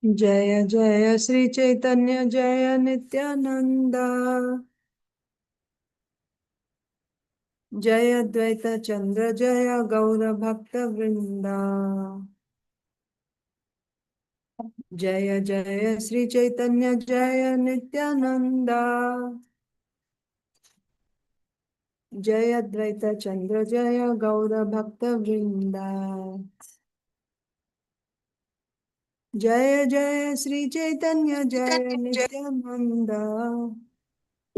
Jaya Jaya Sri Chaitanya Jaya Nityananda Jaya Dvaita Chandra Jaya Gaura Bhakta Vrinda Jaya Jaya Sri Chaitanya Jaya Nityananda Jaya Dvaita Chandra Jaya Gaura Bhakta Vrinda Jaya Jaya Sri Chaitanya Jaya Nityananda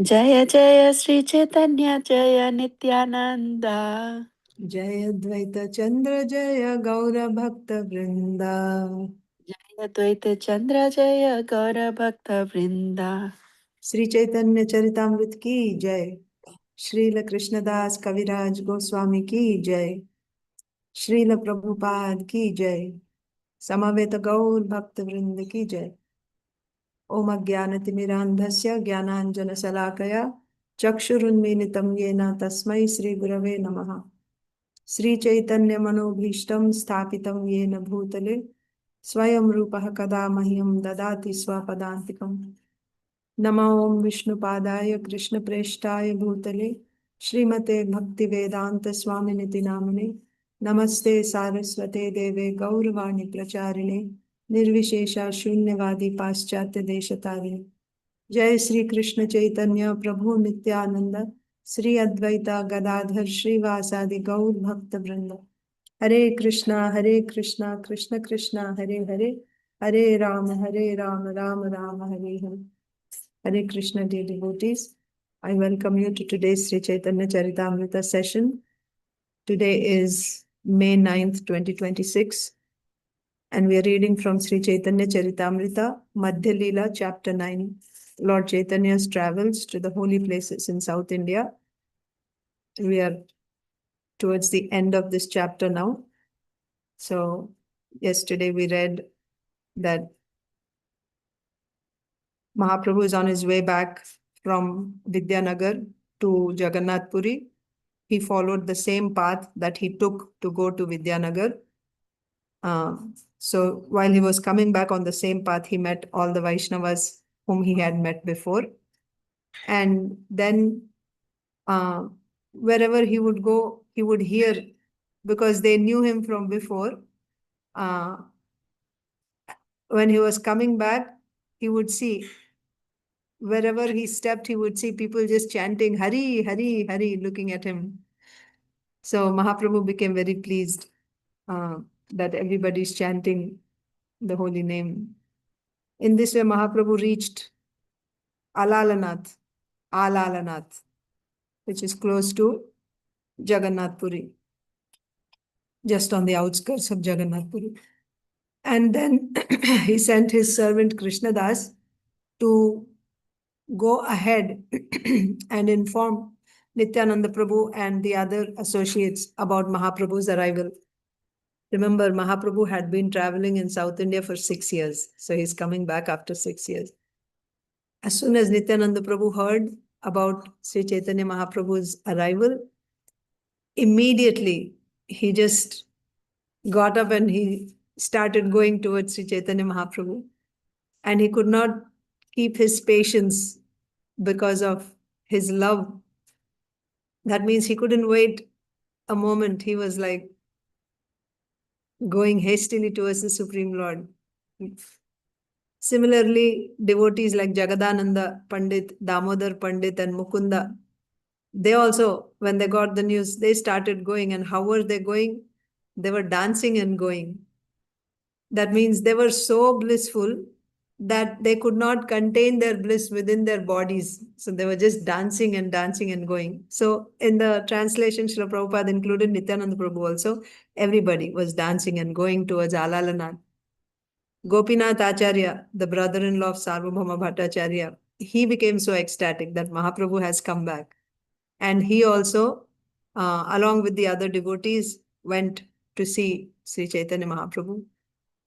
Jaya Jaya Sri Chaitanya Jaya Nityananda Jaya Dvaita Chandra Jaya Gaura Bhakta Vrinda Jaya Dvaita Chandra Jaya Gaura Bhakta Vrinda Shri Chaitanya Charitamrita की जय। श्रील कृष्णदास कविराज गोस्वामी की जय। श्रील प्रभुपाद की जय। समवेत गौर भक्त वृंद की जय। ओम अज्ञानतिमिरान्धस्य ज्ञानाञ्जनशलाकया चक्षुरुन्मीलितं येन तस्मै श्रीगुरवे नमः। श्रीचैतन्यमनोभीष्टं स्थापितं येन भूतले स्वयं रूपः कदा मह्यं ददाति स्वपदान्तिकम्। नमो ओम विष्णुपादाय कृष्णप्रेष्ठाय भूतले श्रीमते भक्तिवेदांत स्वामिनिति नामिने नमस्ते सारस्वते देवे गौरवाणी प्रचारिणे निर्विशेषा शून्यवादी पाश्चात्य देशतारिणे। जय श्री कृष्ण चैतन्य प्रभु नित्यानंद श्री अद्वैता गदाधर श्रीवासादि गौर भक्त वृंद। हरे कृष्णा कृष्ण कृष्णा हरे हरे, हरे Ram Ram Ram Hare Hare. Hare Krishna, dear devotees. I welcome you to today's Sri Chaitanya Caritāmṛta session. Today is May 9th, 2026, and we are reading from Sri Chaitanya Caritāmṛta, Madhya Līlā, chapter 9. Lord Chaitanya's travels to the holy places in South India. We are towards the end of this chapter now. So, yesterday we read that Mahaprabhu is on his way back from Vidyanagar to Jagannath Puri. He followed the same path that he took to go to Vidyanagar. So while he was coming back on the same path, he met all the Vaishnavas whom he had met before. And then wherever he would go, he would hear, because they knew him from before. When he was coming back, he would see, wherever he stepped, he would see people just chanting Hari, Hari, Hari, looking at him. So Mahaprabhu became very pleased that everybody is chanting the holy name. In this way, Mahaprabhu reached Alalanath, which is close to Jagannath Puri, just on the outskirts of Jagannath Puri. And then he sent his servant Krishnadas to go ahead and inform Nityananda Prabhu and the other associates about Mahaprabhu's arrival. Remember, Mahaprabhu had been traveling in South India for 6 years. So he's coming back after 6 years. As soon as Nityananda Prabhu heard about Sri Chaitanya Mahaprabhu's arrival, immediately he just got up and he started going towards Sri Chaitanya Mahaprabhu. And he could not keep his patience because of his love. That means he couldn't wait a moment. He was like going hastily towards the Supreme Lord. Similarly, devotees like Jagadananda Pandit, Damodar Pandit, and Mukunda, they also, when they got the news, they started going. And how were they going? They were dancing and going. That means they were so blissful that they could not contain their bliss within their bodies. So they were just dancing and going. So in the translation, Srila Prabhupada included Nityananda Prabhu also. Everybody was dancing and going towards Alalanath. Gopinath Acharya, the brother-in-law of Sarvabhauma Bhattacharya, he became so ecstatic that Mahaprabhu has come back. And he also, along with the other devotees, went to see Sri Chaitanya Mahaprabhu.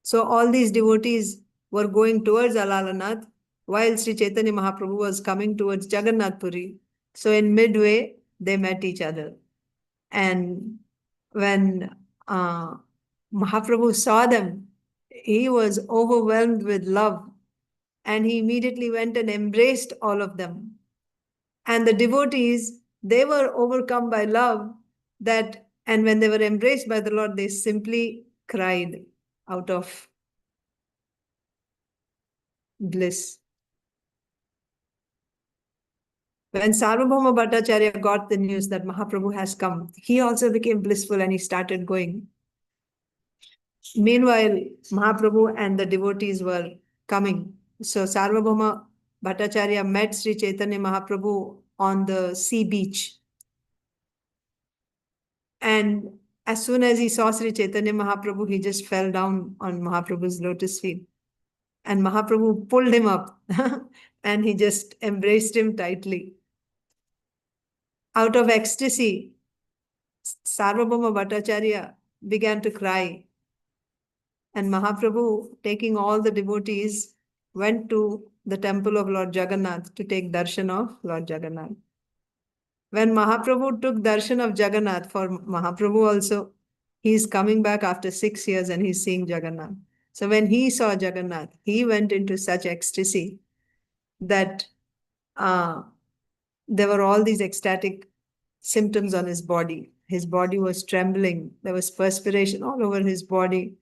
So all these devotees were going towards Alalanath while Sri Chaitanya Mahaprabhu was coming towards Jagannath Puri. So in midway, they met each other. And when Mahaprabhu saw them, he was overwhelmed with love, and he immediately went and embraced all of them. And the devotees, they were overcome by love, and when they were embraced by the Lord, they simply cried out of bliss. When Sarvabhauma Bhattacharya got the news that Mahaprabhu has come, he also became blissful and he started going. Meanwhile, Mahaprabhu and the devotees were coming. So Sarvabhauma Bhattacharya met Sri Chaitanya Mahaprabhu on the sea beach. And as soon as he saw Sri Chaitanya Mahaprabhu, he just fell down on Mahaprabhu's lotus feet. And Mahaprabhu pulled him up and he just embraced him tightly. Out of ecstasy, Sarvabhauma Bhattacharya began to cry. And Mahaprabhu, taking all the devotees, went to the temple of Lord Jagannath to take darshan of Lord Jagannath. When Mahaprabhu took darshan of Jagannath, for Mahaprabhu also, he is coming back after 6 years and he's seeing Jagannath. So when he saw Jagannath, he went into such ecstasy that there were all these ecstatic symptoms on his body. His body was trembling. There was perspiration all over his body.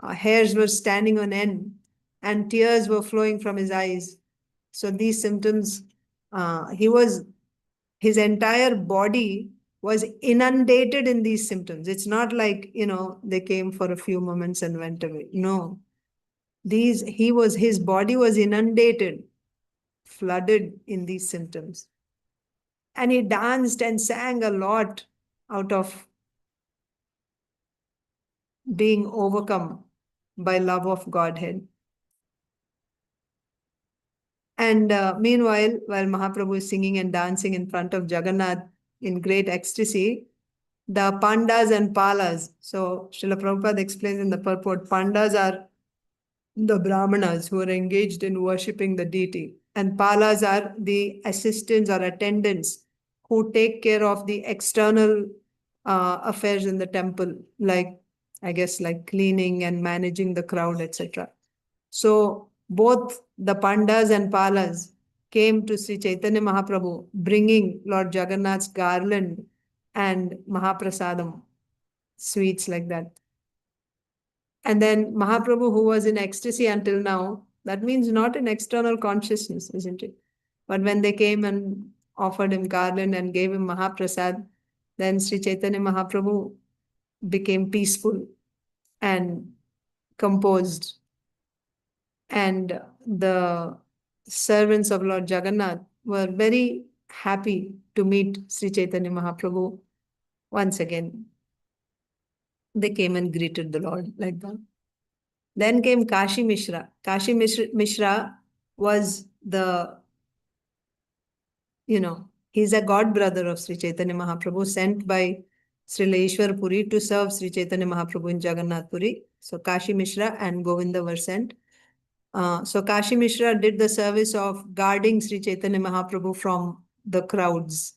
Hairs were standing on end and tears were flowing from his eyes. So these symptoms, his entire body was inundated in these symptoms. It's not like, they came for a few moments and went away. No. His body was inundated, flooded in these symptoms. And he danced and sang a lot out of being overcome by love of Godhead. And meanwhile, while Mahaprabhu is singing and dancing in front of Jagannath in great ecstasy, the pandas and palas. So Srila Prabhupada explains in the purport, pandas are the brahmanas who are engaged in worshipping the deity. And palas are the assistants or attendants who take care of the external affairs in the temple, like cleaning and managing the crowd, etc. So both the pandas and palas came to Sri Chaitanya Mahaprabhu, bringing Lord Jagannath's garland and Mahaprasadam, sweets like that. And then Mahaprabhu, who was in ecstasy until now, that means not in external consciousness, isn't it? But when they came and offered him garland and gave him Mahaprasad, then Sri Chaitanya Mahaprabhu became peaceful and composed. And the servants of Lord Jagannath were very happy to meet Sri Chaitanya Mahaprabhu once again. They came and greeted the Lord like that. Then came Kashi Mishra. Kashi Mishra was he's a god brother of Sri Chaitanya Mahaprabhu, sent by Srila Ishwar Puri to serve Sri Chaitanya Mahaprabhu in Jagannath Puri. So Kashi Mishra and Govinda were sent. So Kashi Mishra did the service of guarding Sri Chaitanya Mahaprabhu from the crowds.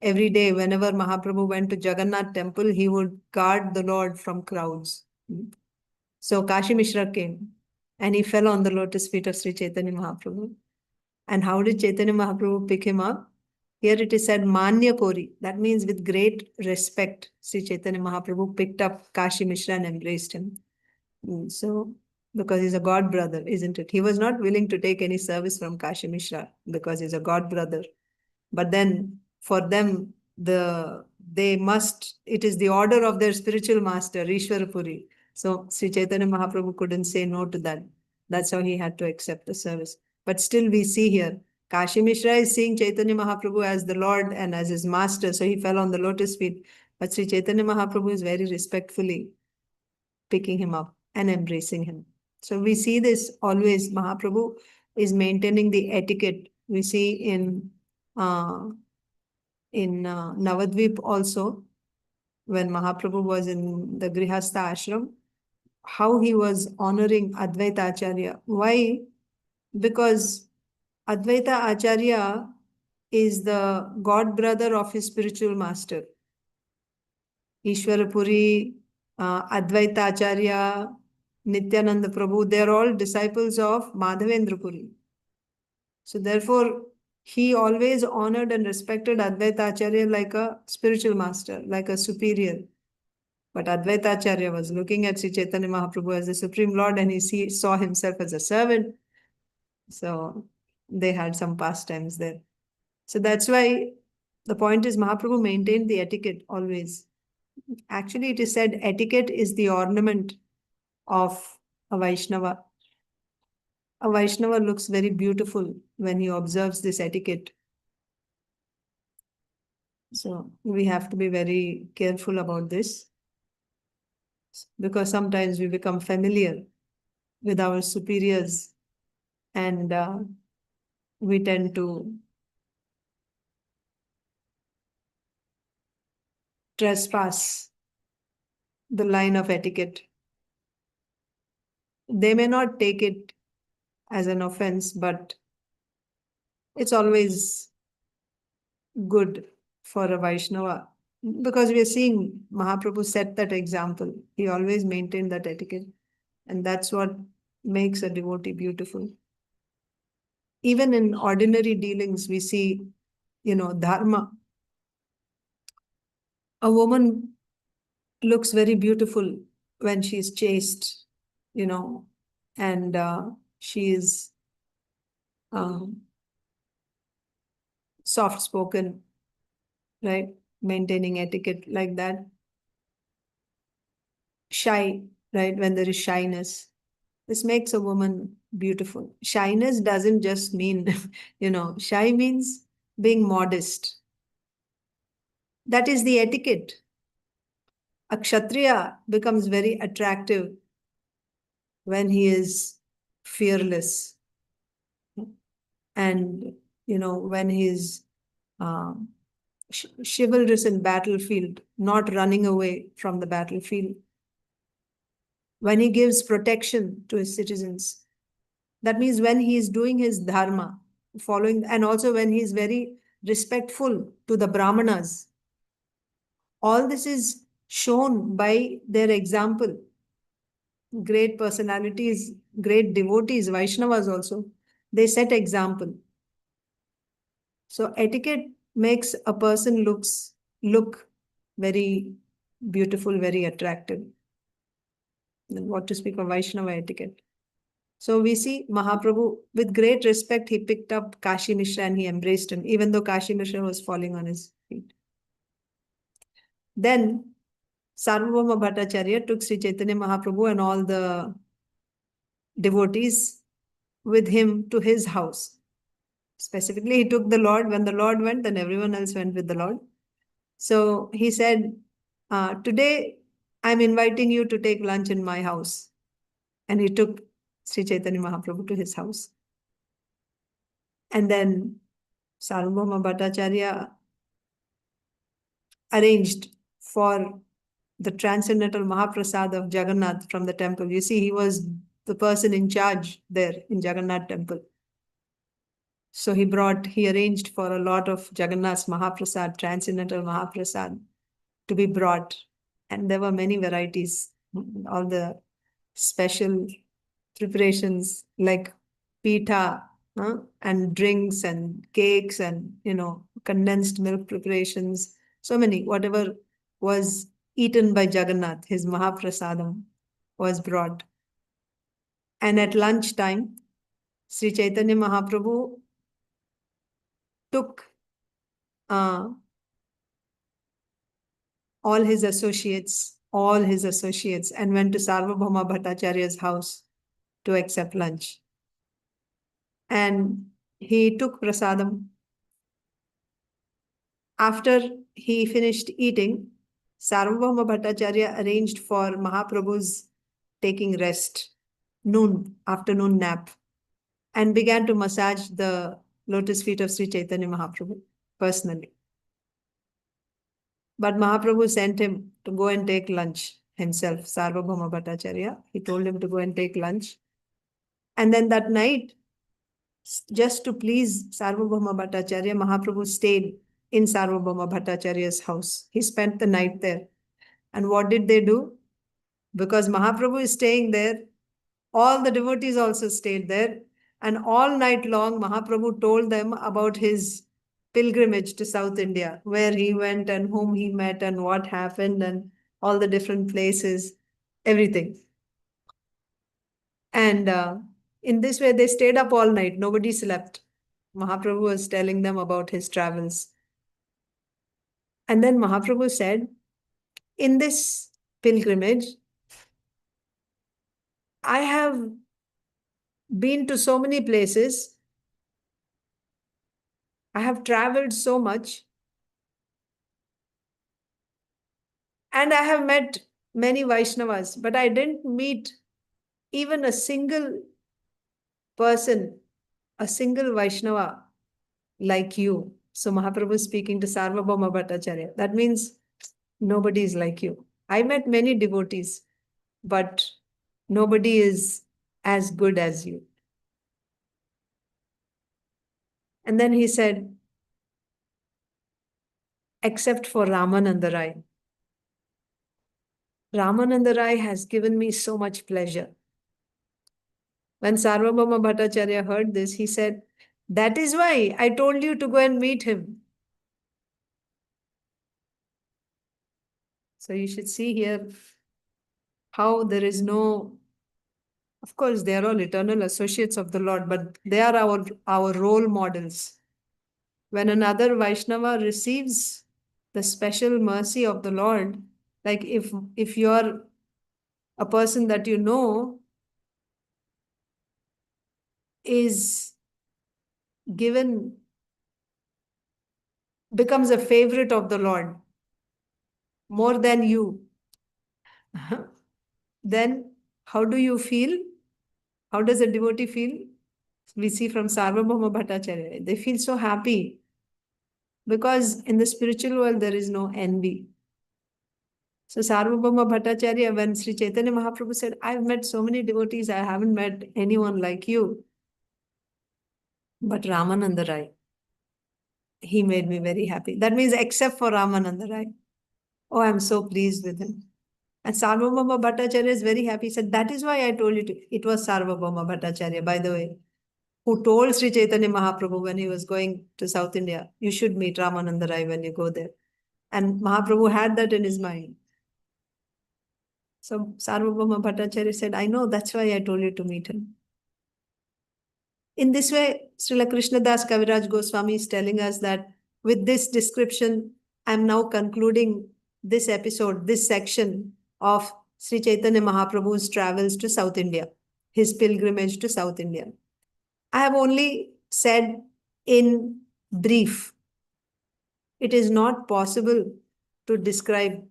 Every day, whenever Mahaprabhu went to Jagannath temple, he would guard the Lord from crowds. So Kashi Mishra came and he fell on the lotus feet of Sri Chaitanya Mahaprabhu. And how did Chaitanya Mahaprabhu pick him up? Here it is said Manya Kori. That means with great respect, Sri Chaitanya Mahaprabhu picked up Kashi Mishra and embraced him. So, because he's a god brother, isn't it? He was not willing to take any service from Kashi Mishra because he's a god brother. But then for them, it is the order of their spiritual master, Ishwar Puri. So Sri Chaitanya Mahaprabhu couldn't say no to that. That's how he had to accept the service. But still we see here, Kashi Mishra is seeing Chaitanya Mahaprabhu as the Lord and as his master. So he fell on the lotus feet. But Sri Chaitanya Mahaprabhu is very respectfully picking him up and embracing him. So we see this always. Mahaprabhu is maintaining the etiquette. We see in Navadvip also, when Mahaprabhu was in the Grihastha ashram, how he was honoring Advaita Acharya. Why? Because Advaita Acharya is the god brother of his spiritual master. Ishwara Puri, Advaita Acharya, Nityananda Prabhu, they are all disciples of Madhavendra Puri. So therefore, he always honored and respected Advaita Acharya like a spiritual master, like a superior. But Advaita Acharya was looking at Sri Chaitanya Mahaprabhu as the Supreme Lord, and he saw himself as a servant. So they had some pastimes there. So that's why the point is Mahaprabhu maintained the etiquette always. Actually, it is said etiquette is the ornament of a Vaishnava. A Vaishnava looks very beautiful when he observes this etiquette. So we have to be very careful about this, because sometimes we become familiar with our superiors and we tend to trespass the line of etiquette. They may not take it as an offense, but it's always good for a Vaishnava, because we are seeing Mahaprabhu set that example. He always maintained that etiquette, and that's what makes a devotee beautiful. Even in ordinary dealings, we see, dharma. A woman looks very beautiful when she's chaste, and she is soft-spoken, right? Maintaining etiquette like that. Shy, right? When there is shyness. This makes a woman beautiful. Shyness doesn't just mean, shy means being modest. That is the etiquette. A kshatriya becomes very attractive when he is fearless. And, when he's chivalrous in battlefield, not running away from the battlefield. When he gives protection to his citizens. That means when he is doing his dharma, following, and also when he is very respectful to the brahmanas. All this is shown by their example. Great personalities, great devotees, Vaishnavas also, they set example. So etiquette makes a person look very beautiful, very attractive. And what to speak of Vaishnava etiquette. So we see Mahaprabhu, with great respect, he picked up Kashi Mishra and he embraced him, even though Kashi Mishra was falling on his feet. Then Sarvabhauma Bhattacharya took Sri Chaitanya Mahaprabhu and all the devotees with him to his house. Specifically, he took the Lord. When the Lord went, then everyone else went with the Lord. So he said, today I'm inviting you to take lunch in my house. And he took Sri Chaitanya Mahaprabhu to his house. And then Sarvabhauma Bhattacharya arranged for the transcendental Mahaprasad of Jagannath from the temple. You see, he was the person in charge there in Jagannath temple. So he arranged for a lot of Jagannath's Mahaprasad, transcendental Mahaprasad, to be brought. And there were many varieties, all the special preparations like pitha, and drinks and cakes and, condensed milk preparations. So many, whatever was eaten by Jagannath, his Mahaprasadam was brought. And at lunchtime, Sri Chaitanya Mahaprabhu took all his associates, and went to Sarvabhauma Bhattacharya's house to accept lunch. And he took prasadam. After he finished eating, Sarvabhauma Bhattacharya arranged for Mahaprabhu's taking rest, afternoon nap, and began to massage the lotus feet of Sri Chaitanya Mahaprabhu personally. But Mahaprabhu sent him to go and take lunch himself, Sarvabhauma Bhattacharya. He told him to go and take lunch. And then that night, just to please Sarvabhauma Bhattacharya, Mahaprabhu stayed in Sarvabhauma Bhattacharya's house. He spent the night there. And what did they do? Because Mahaprabhu is staying there, all the devotees also stayed there. And all night long, Mahaprabhu told them about his pilgrimage to South India, where he went and whom he met and what happened and all the different places, everything. And in this way, they stayed up all night. Nobody slept. Mahaprabhu was telling them about his travels. And then Mahaprabhu said, in this pilgrimage, I have been to so many places. I have traveled so much. And I have met many Vaishnavas, but I didn't meet even a single person, a single Vaishnava like you. So Mahaprabhu is speaking to Sarvabhauma Bhattacharya. That means nobody is like you. I met many devotees, but nobody is as good as you. And then he said, except for Ramananda Rai. Ramananda Rai has given me so much pleasure. When Sarvabhauma Bhattacharya heard this, he said, that is why I told you to go and meet him. So you should see here how there is no, of course, they are all eternal associates of the Lord, but they are our role models. When another Vaishnava receives the special mercy of the Lord, like if you're a person that you know is given, becomes a favorite of the Lord more than you, then how do you feel? How does a devotee feel? We see from Sarvabhauma Bhattacharya, they feel so happy because in the spiritual world there is no envy. So Sarvabhauma Bhattacharya, when Sri Chaitanya Mahaprabhu said, I've met so many devotees, I haven't met anyone like you. But Ramananda Rai, he made me very happy. That means except for Ramananda Rai. Oh, I'm so pleased with him. And Sarvabhauma Bhattacharya is very happy. He said, that is why I told you to. It was Sarvabhauma Bhattacharya, by the way, who told Sri Chaitanya Mahaprabhu when he was going to South India, you should meet Ramananda Rai when you go there. And Mahaprabhu had that in his mind. So Sarvabhauma Bhattacharya said, I know, that's why I told you to meet him. In this way, Srila Krishnadas Kaviraj Goswami is telling us that with this description, I am now concluding this episode, this section of Sri Chaitanya Mahaprabhu's travels to South India, his pilgrimage to South India. I have only said in brief. It is not possible to describe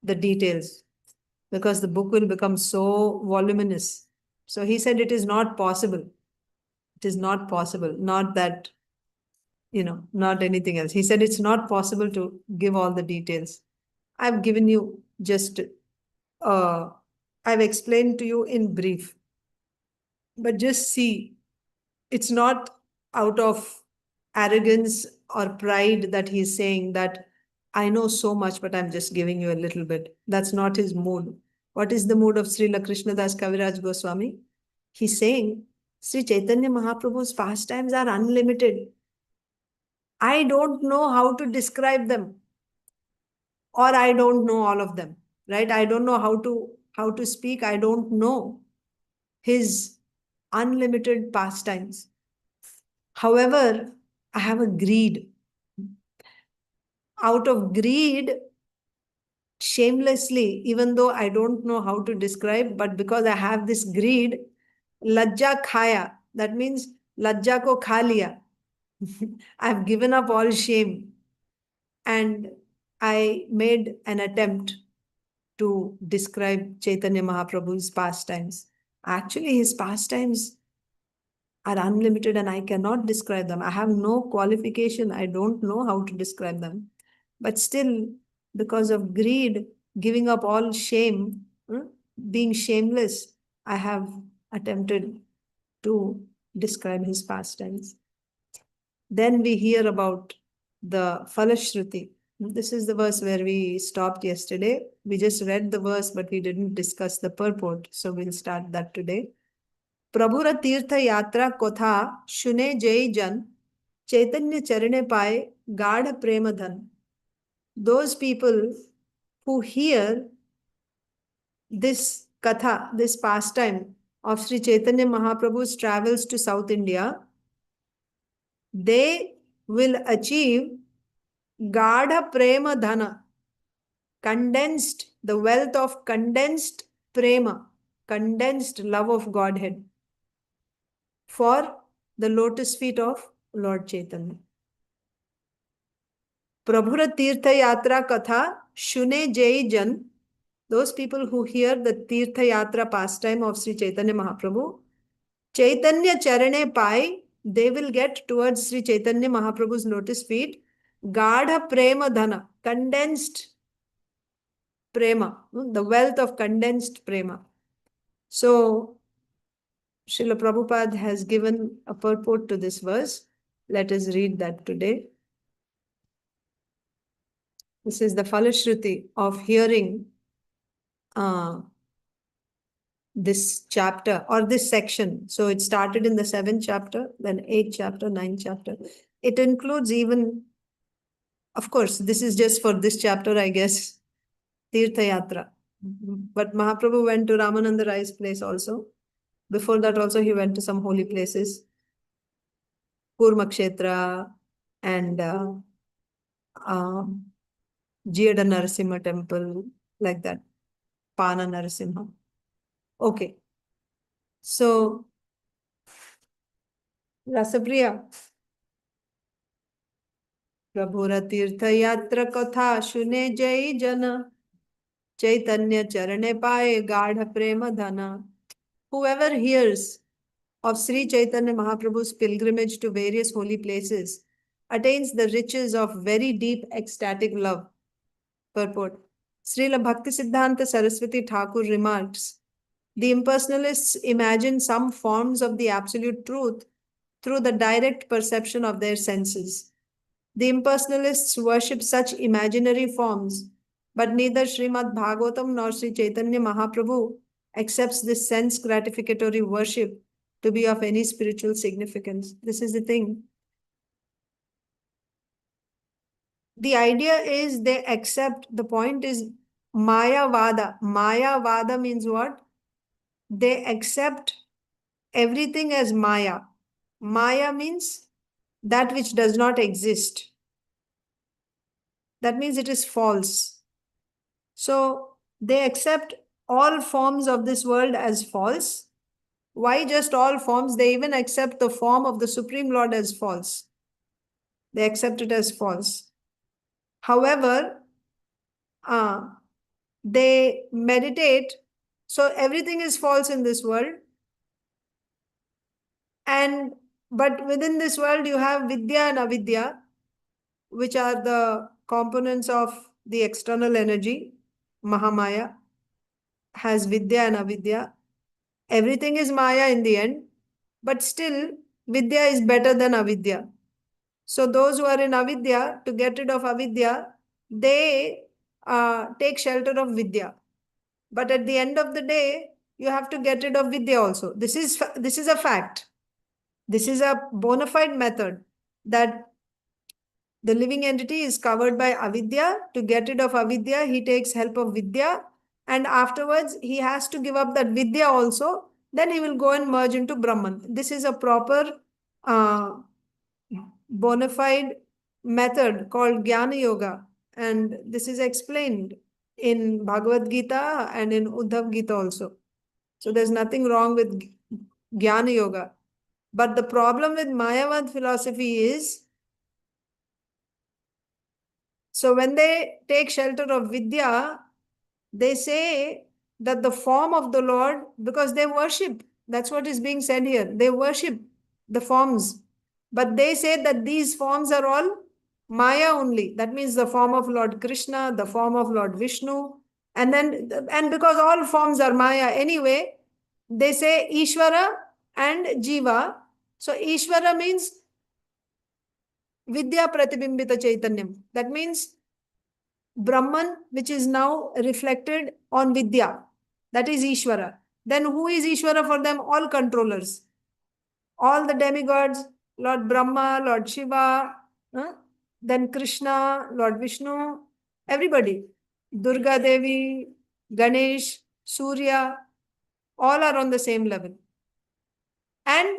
the details because the book will become so voluminous. So he said it is not possible. It is not possible. Not that, not anything else. He said it's not possible to give all the details. I've given you just, I've explained to you in brief. But just see, it's not out of arrogance or pride that he's saying that I know so much, but I'm just giving you a little bit. That's not his mood. What is the mood of Srila Krishnadas Kaviraj Goswami? He's saying, Sri Chaitanya Mahaprabhu's pastimes are unlimited. I don't know how to describe them. Or I don't know all of them, right? I don't know how to speak. I don't know his unlimited pastimes. However, I have a greed. Out of greed, shamelessly, even though I don't know how to describe, but because I have this greed, lajja khaya, that means lajja ko kha liya. I've given up all shame and I made an attempt to describe Chaitanya Mahaprabhu's pastimes. Actually, his pastimes are unlimited and I cannot describe them. I have no qualification. I don't know how to describe them. But still, because of greed, giving up all shame, being shameless, I have attempted to describe his pastimes. Then we hear about the Falashruti. This is the verse where we stopped yesterday. We just read the verse, but we didn't discuss the purport. So we'll start that today. prabhura tīrtha-yātrā-kathā śune jai jan caitanya-caraṇe pāya gāḍha prema-dhana. Those people who hear this katha, this pastime of Sri Chaitanya Mahaprabhu's travels to South India, they will achieve gāḍha prema-dhana, condensed, the wealth of condensed prema, condensed love of Godhead for the lotus feet of Lord Chaitanya. Prabhura tīrtha-yātrā-kathā śune jai jan, those people who hear the tīrtha-yātrā pastime of Sri Chaitanya Mahaprabhu, caitanya-caraṇe pāya, they will get towards Sri Chaitanya Mahaprabhu's lotus feet, gāḍha prema-dhana, condensed prema, the wealth of condensed prema. So, Srila Prabhupada has given a purport to this verse. Let us read that today. This is the Falashruti of hearing this chapter or this section. So it started in the 7th chapter, then 8th chapter, 9th chapter. It includes even, of course, this is just for this chapter, I guess, tīrtha-yātrā. But Mahaprabhu went to Ramananda Rai's place also. Before that also he went to some holy places. Kurmakshetra and Jiyada Narasimha temple, like that. Pana Narasimha. Okay. So, Rasapriya. Prabhura tīrtha-yātrā-kathā śune jai jana caitanya-caraṇe pāya gāḍha prema-dhana. Whoever hears of Sri Chaitanya Mahaprabhu's pilgrimage to various holy places attains the riches of very deep ecstatic love. Purport. Srila Bhaktisiddhanta Saraswati Thakur remarks, the impersonalists imagine some forms of the absolute truth through the direct perception of their senses. The impersonalists worship such imaginary forms, but neither Srimad Bhagavatam nor Sri Chaitanya Mahaprabhu accepts this sense gratificatory worship to be of any spiritual significance. This is the thing. The idea is they accept, the point is Mayavada. Mayavada means what? They accept everything as Maya. Maya means that which does not exist. That means it is false. So they accept all forms of this world as false. Why just all forms? They even accept the form of the Supreme Lord as false. They accept it as false. However, they meditate. So everything is false in this world. But within this world, you have Vidya and Avidya, which are the components of the external energy. Mahamaya has Vidya and Avidya. Everything is Maya in the end, but still Vidya is better than Avidya. So those who are in Avidya, to get rid of Avidya, they take shelter of Vidya. But at the end of the day, you have to get rid of Vidya also. This is a fact. This is a bona fide method that the living entity is covered by Avidya. To get rid of Avidya, he takes help of Vidya. And afterwards, he has to give up that Vidya also. Then he will go and merge into Brahman. This is a proper bona fide method called Jnana Yoga. And this is explained in Bhagavad Gita and in Uddhav Gita also. So there's nothing wrong with Jnana Yoga. But the problem with Mayavad philosophy is, so when they take shelter of Vidya, they say that the form of the Lord, because they worship, that's what is being said here, they worship the forms. But they say that these forms are all Maya only. That means the form of Lord Krishna, the form of Lord Vishnu. And because all forms are Maya anyway, they say Ishvara and Jiva. So Ishvara means Vidya Pratibimbita Chaitanyam. That means Brahman, which is now reflected on Vidya. That is Ishvara. Then who is Ishvara for them? All controllers. All the demigods, Lord Brahma, Lord Shiva, then Krishna, Lord Vishnu, everybody. Durga Devi, Ganesh, Surya, all are on the same level. And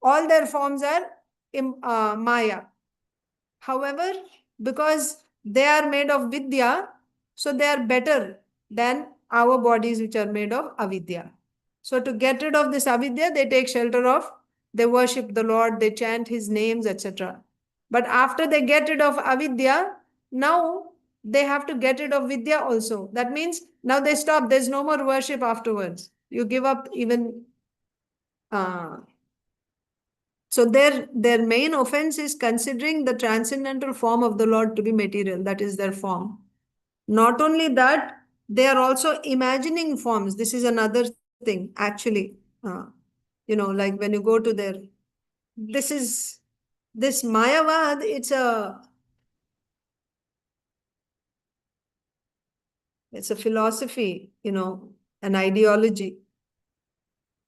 all their forms are Maya. However, because they are made of Vidya, so they are better than our bodies which are made of Avidya. So to get rid of this Avidya, they take shelter of, they worship the Lord, they chant his names, etc. But after they get rid of Avidya, now they have to get rid of Vidya also. That means now they stop, there's no more worship afterwards. You give up even... So their main offense is considering the transcendental form of the Lord to be material. That is their form. Not only that, they are also imagining forms. This is another thing, actually. Like when you go to their... This Mayavad, it's a philosophy, an ideology.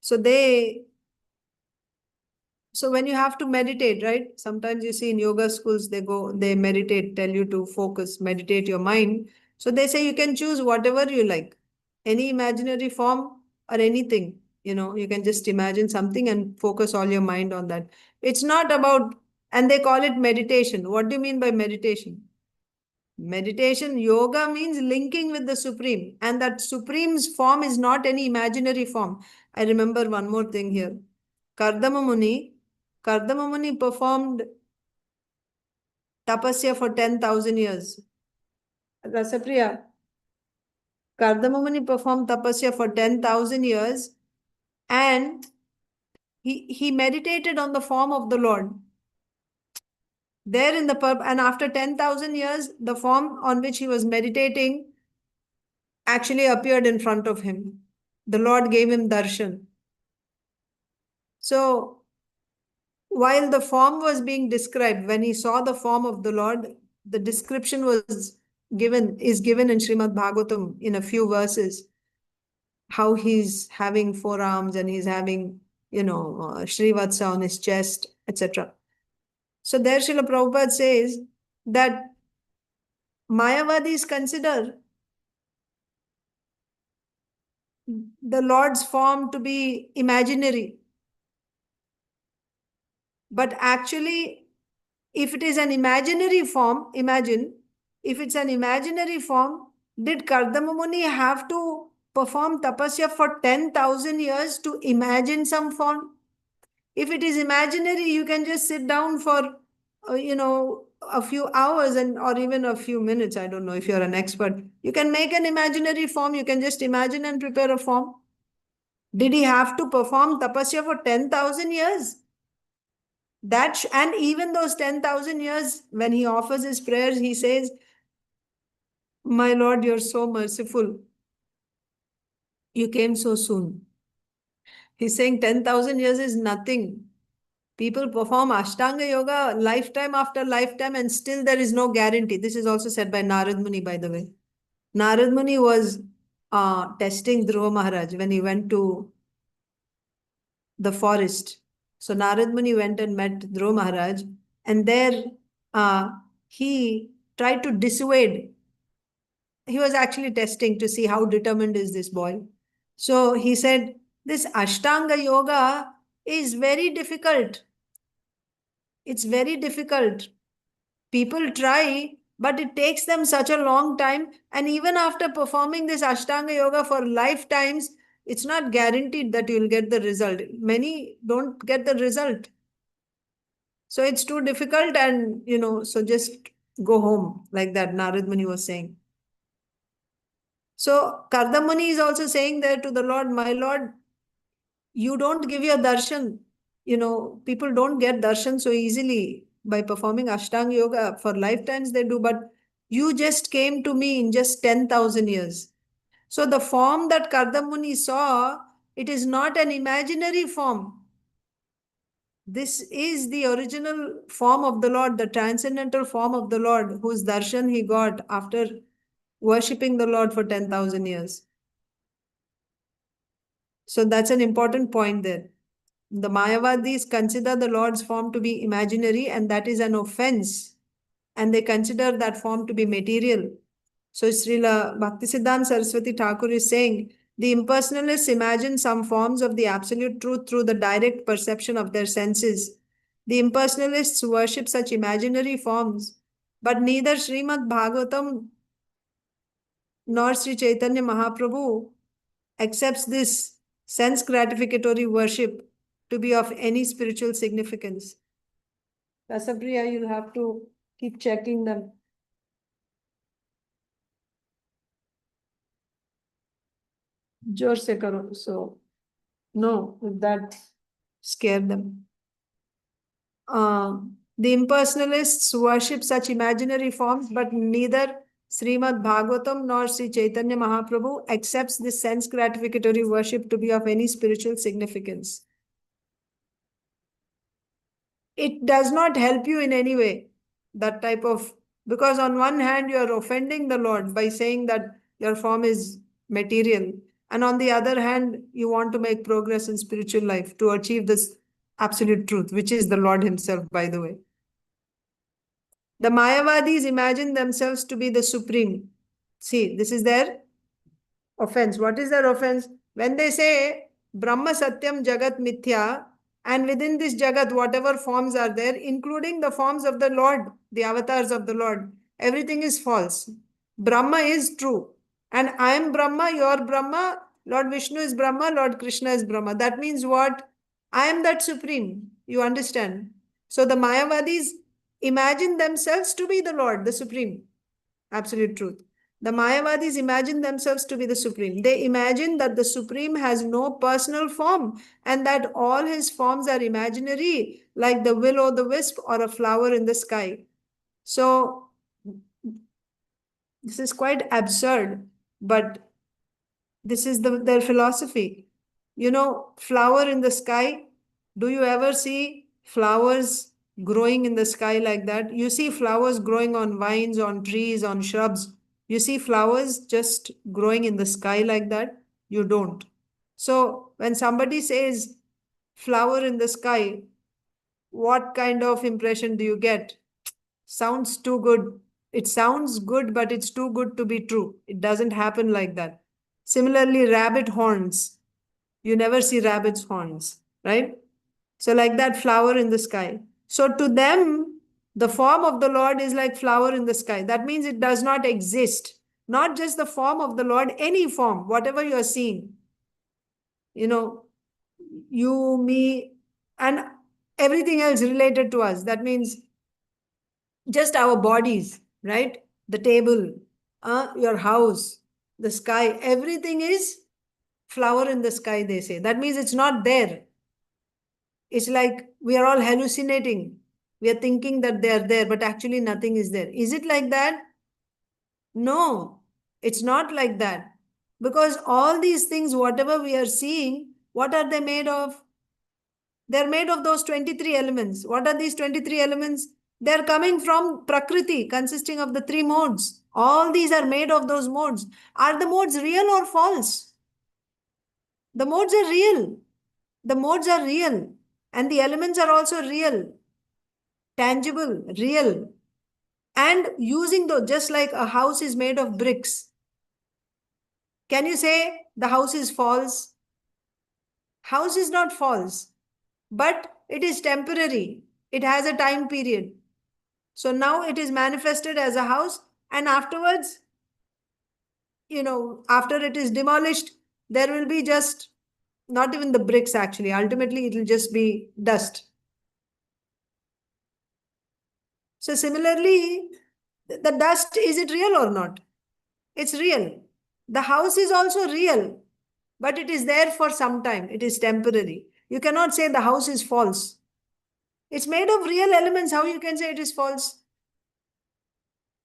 So when you have to meditate, right? Sometimes you see in yoga schools, they meditate, tell you to focus, meditate your mind. So they say you can choose whatever you like, any imaginary form or anything. You can just imagine something and focus all your mind on that. It's not about, and they call it meditation. What do you mean by meditation? Meditation, yoga means linking with the Supreme. And that Supreme's form is not any imaginary form. I remember one more thing here. Kardama Muni performed tapasya for 10,000 years. Rasapriya, Kardama Muni performed tapasya for 10,000 years and he meditated on the form of the Lord. There in the and after 10,000 years, the form on which he was meditating actually appeared in front of him. The Lord gave him darshan. So, while the form was being described, when he saw the form of the Lord, the description is given in Srimad Bhagavatam in a few verses, how he's having 4 arms and he's having, Srivatsa on his chest, etc. So there Srila Prabhupada says that Mayavadis consider the Lord's form to be imaginary. But actually, if it is an imaginary form, imagine, if it's an imaginary form, did Kardama Muni have to perform tapasya for 10,000 years to imagine some form? If it is imaginary, you can just sit down for, a few hours or even a few minutes. I don't know if you're an expert. You can make an imaginary form. You can just imagine and prepare a form. Did he have to perform tapasya for 10,000 years? And even those 10,000 years, when he offers his prayers, he says, "My Lord, you're so merciful. You came so soon." He's saying 10,000 years is nothing. People perform Ashtanga Yoga lifetime after lifetime and still there is no guarantee. This is also said by Narad Muni, by the way. Narad Muni was testing Dhruva Maharaj when he went to the forest. So Narad Muni went and met Dhruva Maharaj, and there he tried to dissuade. He was actually testing to see how determined is this boy. So he said, this Ashtanga Yoga is very difficult. It's very difficult. People try, but it takes them such a long time. And even after performing this Ashtanga Yoga for lifetimes, it's not guaranteed that you'll get the result. Many don't get the result. So it's too difficult and, so just go home, like that Narad Muni was saying. So Kardama Muni is also saying there to the Lord, "My Lord, you don't give your darshan. People don't get darshan so easily by performing Ashtanga Yoga. For lifetimes they do, but you just came to me in just 10,000 years. So the form that Kardama Muni saw, it is not an imaginary form. This is the original form of the Lord, the transcendental form of the Lord, whose darshan he got after worshipping the Lord for 10,000 years. So that's an important point there. The Mayavadis consider the Lord's form to be imaginary, and that is an offense. And they consider that form to be material. So Srila Bhaktisiddhanta Saraswati Thakur is saying, the impersonalists imagine some forms of the absolute truth through the direct perception of their senses. The impersonalists worship such imaginary forms, but neither Srimad Bhagavatam nor Sri Chaitanya Mahaprabhu accepts this sense gratificatory worship to be of any spiritual significance. Rasapriya, you'll have to keep checking them. Jor se karo. So, no, if that scare them. The impersonalists worship such imaginary forms, but neither Srimad Bhagavatam nor Sri Chaitanya Mahaprabhu accepts this sense gratificatory worship to be of any spiritual significance. It does not help you in any way, that type of, because on one hand you are offending the Lord by saying that your form is material, and on the other hand you want to make progress in spiritual life to achieve this absolute truth, which is the Lord himself, by the way. The Mayavadis imagine themselves to be the supreme. See, this is their offense. What is their offense? When they say Brahma Satyam Jagat Mithya, and within this Jagat, whatever forms are there, including the forms of the Lord, the avatars of the Lord, everything is false. Brahma is true. And I am Brahma, you are Brahma, Lord Vishnu is Brahma, Lord Krishna is Brahma. That means what? I am that supreme. You understand? So the Mayavadis imagine themselves to be the Lord, the supreme, absolute truth. The Mayavadis imagine themselves to be the supreme. They imagine that the supreme has no personal form and that all his forms are imaginary, like the will-o'-the-wisp or a flower in the sky. So this is quite absurd, but this is their philosophy. You know, flower in the sky. Do you ever see flowers growing in the sky like that? You see flowers growing on vines, on trees, on shrubs. You see flowers just growing in the sky like that? You don't. So when somebody says flower in the sky, what kind of impression do you get? Sounds too good. It sounds good, but it's too good to be true. It doesn't happen like that. Similarly, rabbit horns. You never see rabbit's horns, right? So like that flower in the sky. So to them, the form of the Lord is like flower in the sky. That means it does not exist. Not just the form of the Lord, any form, whatever you're seeing. You know, you, me, and everything else related to us. That means just our bodies, right? The table, your house, the sky, everything is flower in the sky, they say. That means it's not there. It's like we are all hallucinating. We are thinking that they are there, but actually nothing is there. Is it like that? No, it's not like that. Because all these things, whatever we are seeing, what are they made of? They're made of those 23 elements. What are these 23 elements? They're coming from Prakriti, consisting of the 3 modes. All these are made of those modes. Are the modes real or false? The modes are real. The modes are real. And the elements are also real, tangible, real. And using those, just like a house is made of bricks. Can you say the house is false? House is not false, but it is temporary. It has a time period. So now it is manifested as a house, and afterwards, you know, after it is demolished, there will be just not even the bricks actually. Ultimately, it will just be dust. So similarly, the dust, is it real or not? It's real. The house is also real, but it is there for some time. It is temporary. You cannot say the house is false. It's made of real elements. How you can say it is false?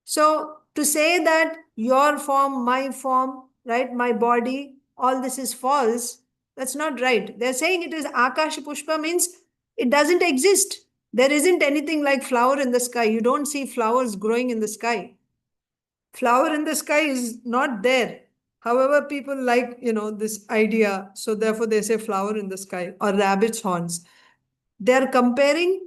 So to say that your form, my form, right, my body, all this is false, that's not right. They're saying it is Akash Pushpa means it doesn't exist. There isn't anything like flower in the sky. You don't see flowers growing in the sky. Flower in the sky is not there. However, people like, this idea. So therefore they say flower in the sky or rabbit's horns. They're comparing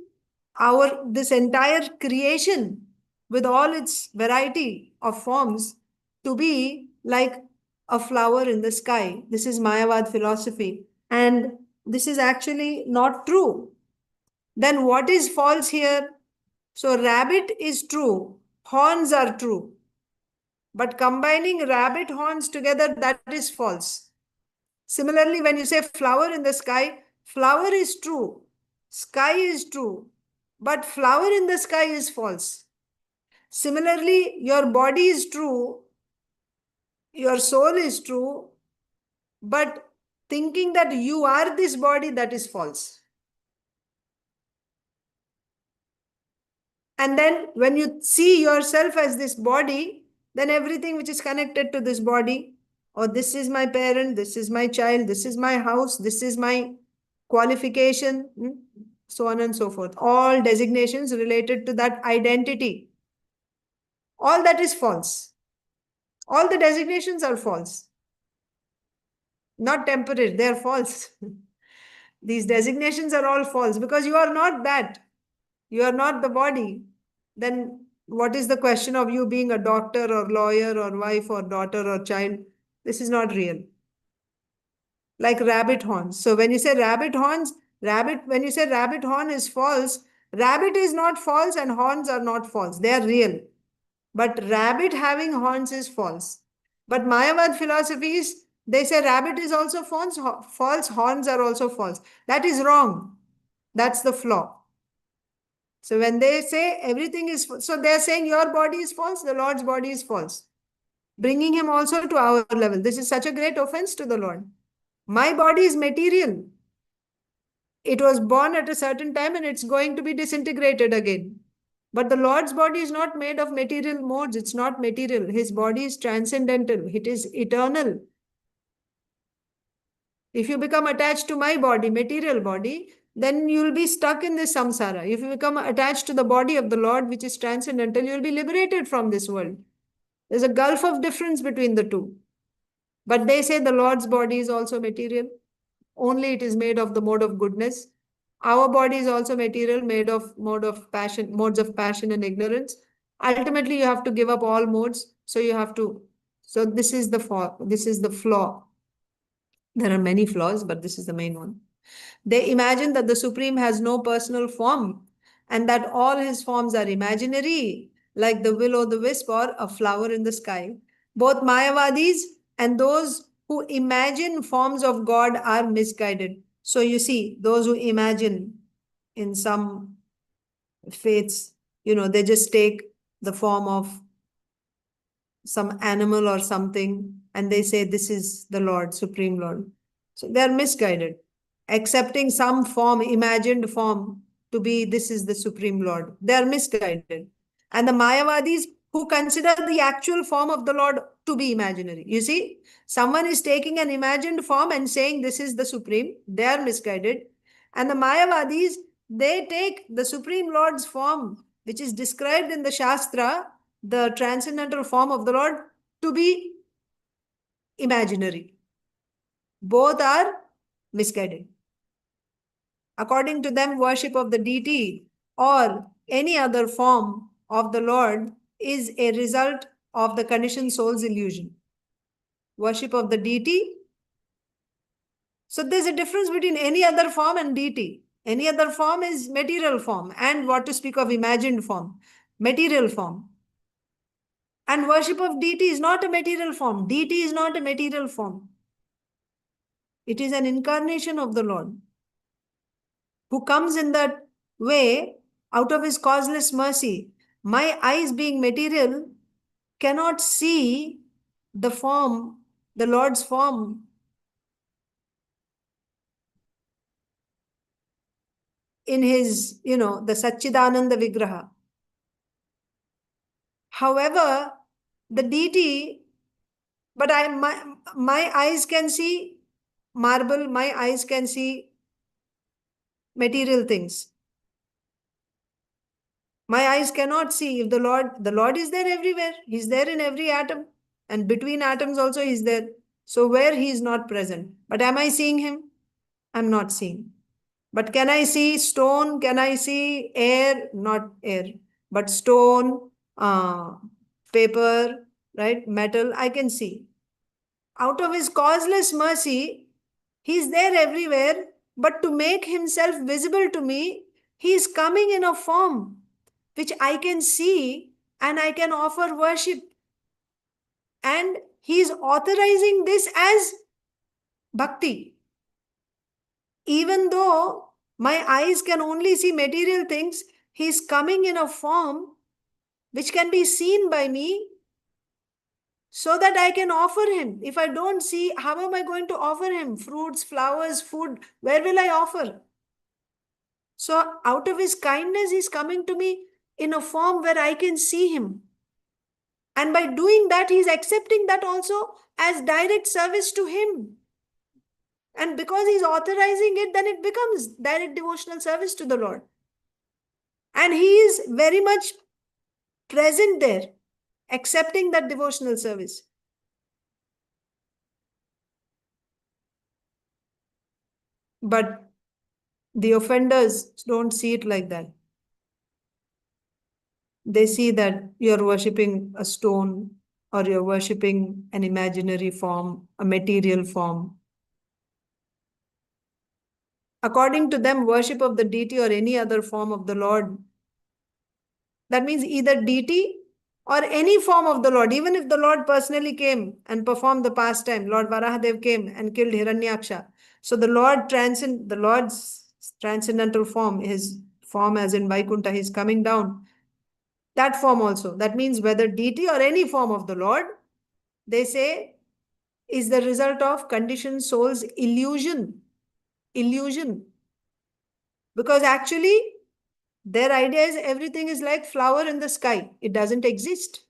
this entire creation with all its variety of forms to be like a flower in the sky. This is Mayavad philosophy. And this is actually not true. Then what is false here? So rabbit is true. Horns are true. But combining rabbit horns together, that is false. Similarly, when you say flower in the sky, flower is true. Sky is true. But flower in the sky is false. Similarly, your body is true. Your soul is true. But thinking that you are this body, that is false. And then when you see yourself as this body, then everything which is connected to this body, or this is my parent, this is my child, this is my house, this is my qualification, so on and so forth. All designations related to that identity. All that is false. All the designations are false. Not temporary, they are false. These designations are all false because you are not that. You are not the body. Then what is the question of you being a doctor or lawyer or wife or daughter or child? This is not real. Like rabbit horns. So when you say rabbit horns, when you say rabbit horn is false, rabbit is not false and horns are not false. They are real. But rabbit having horns is false. But Mayavad philosophies, they say rabbit is also false, horns are also false. That is wrong. That's the flaw. So when they say everything is, so they're saying your body is false, the Lord's body is false. Bringing him also to our level. This is such a great offense to the Lord. My body is material. It was born at a certain time and it's going to be disintegrated again. But the Lord's body is not made of material modes. It's not material. His body is transcendental. It is eternal. If you become attached to my body, material body, then you will be stuck in this samsara. If you become attached to the body of the Lord, which is transcendental, you will be liberated from this world. There's a gulf of difference between the two. But they say the Lord's body is also material. Only it is made of the mode of goodness. Our body is also material, made of modes of passion and ignorance. Ultimately, you have to give up all modes. So this is the flaw. There are many flaws, but this is the main one. They imagine that the Supreme has no personal form and that all his forms are imaginary, like the will-o'-the-wisp or a flower in the sky. Both Mayavadis and those who imagine forms of God are misguided. So you see, those who imagine in some faiths, they just take the form of some animal or something and they say this is the Lord, Supreme Lord. So they are misguided, accepting some form, imagined form to be this is the Supreme Lord. They are misguided. And the Mayavadis who consider the actual form of the Lord to be imaginary. You see, someone is taking an imagined form and saying this is the Supreme. They are misguided. And the Mayavadis, they take the Supreme Lord's form, which is described in the Shastra, the transcendental form of the Lord, to be imaginary. Both are misguided. According to them, worship of the deity or any other form of the Lord is a result of the conditioned soul's illusion. Worship of the deity. So there's a difference between any other form and deity. Any other form is material form, and what to speak of imagined form, material form. And worship of deity is not a material form. Deity is not a material form. It is an incarnation of the Lord who comes in that way out of his causeless mercy. My eyes being material cannot see the form, the Lord's form in his, the Satchidananda Vigraha. However, the deity, but my eyes can see marble, my eyes can see material things. My eyes cannot see if the Lord is there everywhere. He's there in every atom. And between atoms also he is there. So where he is not present. But am I seeing him? I'm not seeing. But can I see stone? Can I see air? Not air, but stone, paper, right? Metal, I can see. Out of his causeless mercy, he's there everywhere. But to make himself visible to me, he is coming in a form which I can see and I can offer worship. And he is authorizing this as bhakti. Even though my eyes can only see material things, he is coming in a form which can be seen by me so that I can offer him. If I don't see, how am I going to offer him? Fruits, flowers, food, where will I offer? So out of his kindness, he's coming to me in a form where I can see him. And by doing that, he's accepting that also as direct service to him. And because he's authorizing it, then it becomes direct devotional service to the Lord. And he is very much present there, accepting that devotional service. But the offenders don't see it like that. They see that you're worshipping a stone or you're worshipping an imaginary form, a material form. According to them, worship of the deity or any other form of the Lord, that means either deity or any form of the Lord. Even if the Lord personally came and performed the pastime, Lord Varahadev came and killed Hiranyaksha. So the Lord's transcendental form, his form as in Vaikuntha, he's coming down. That form also. That means whether deity or any form of the Lord, they say, is the result of conditioned soul's illusion. Illusion. Because actually, their idea is everything is like flower in the sky. It doesn't exist.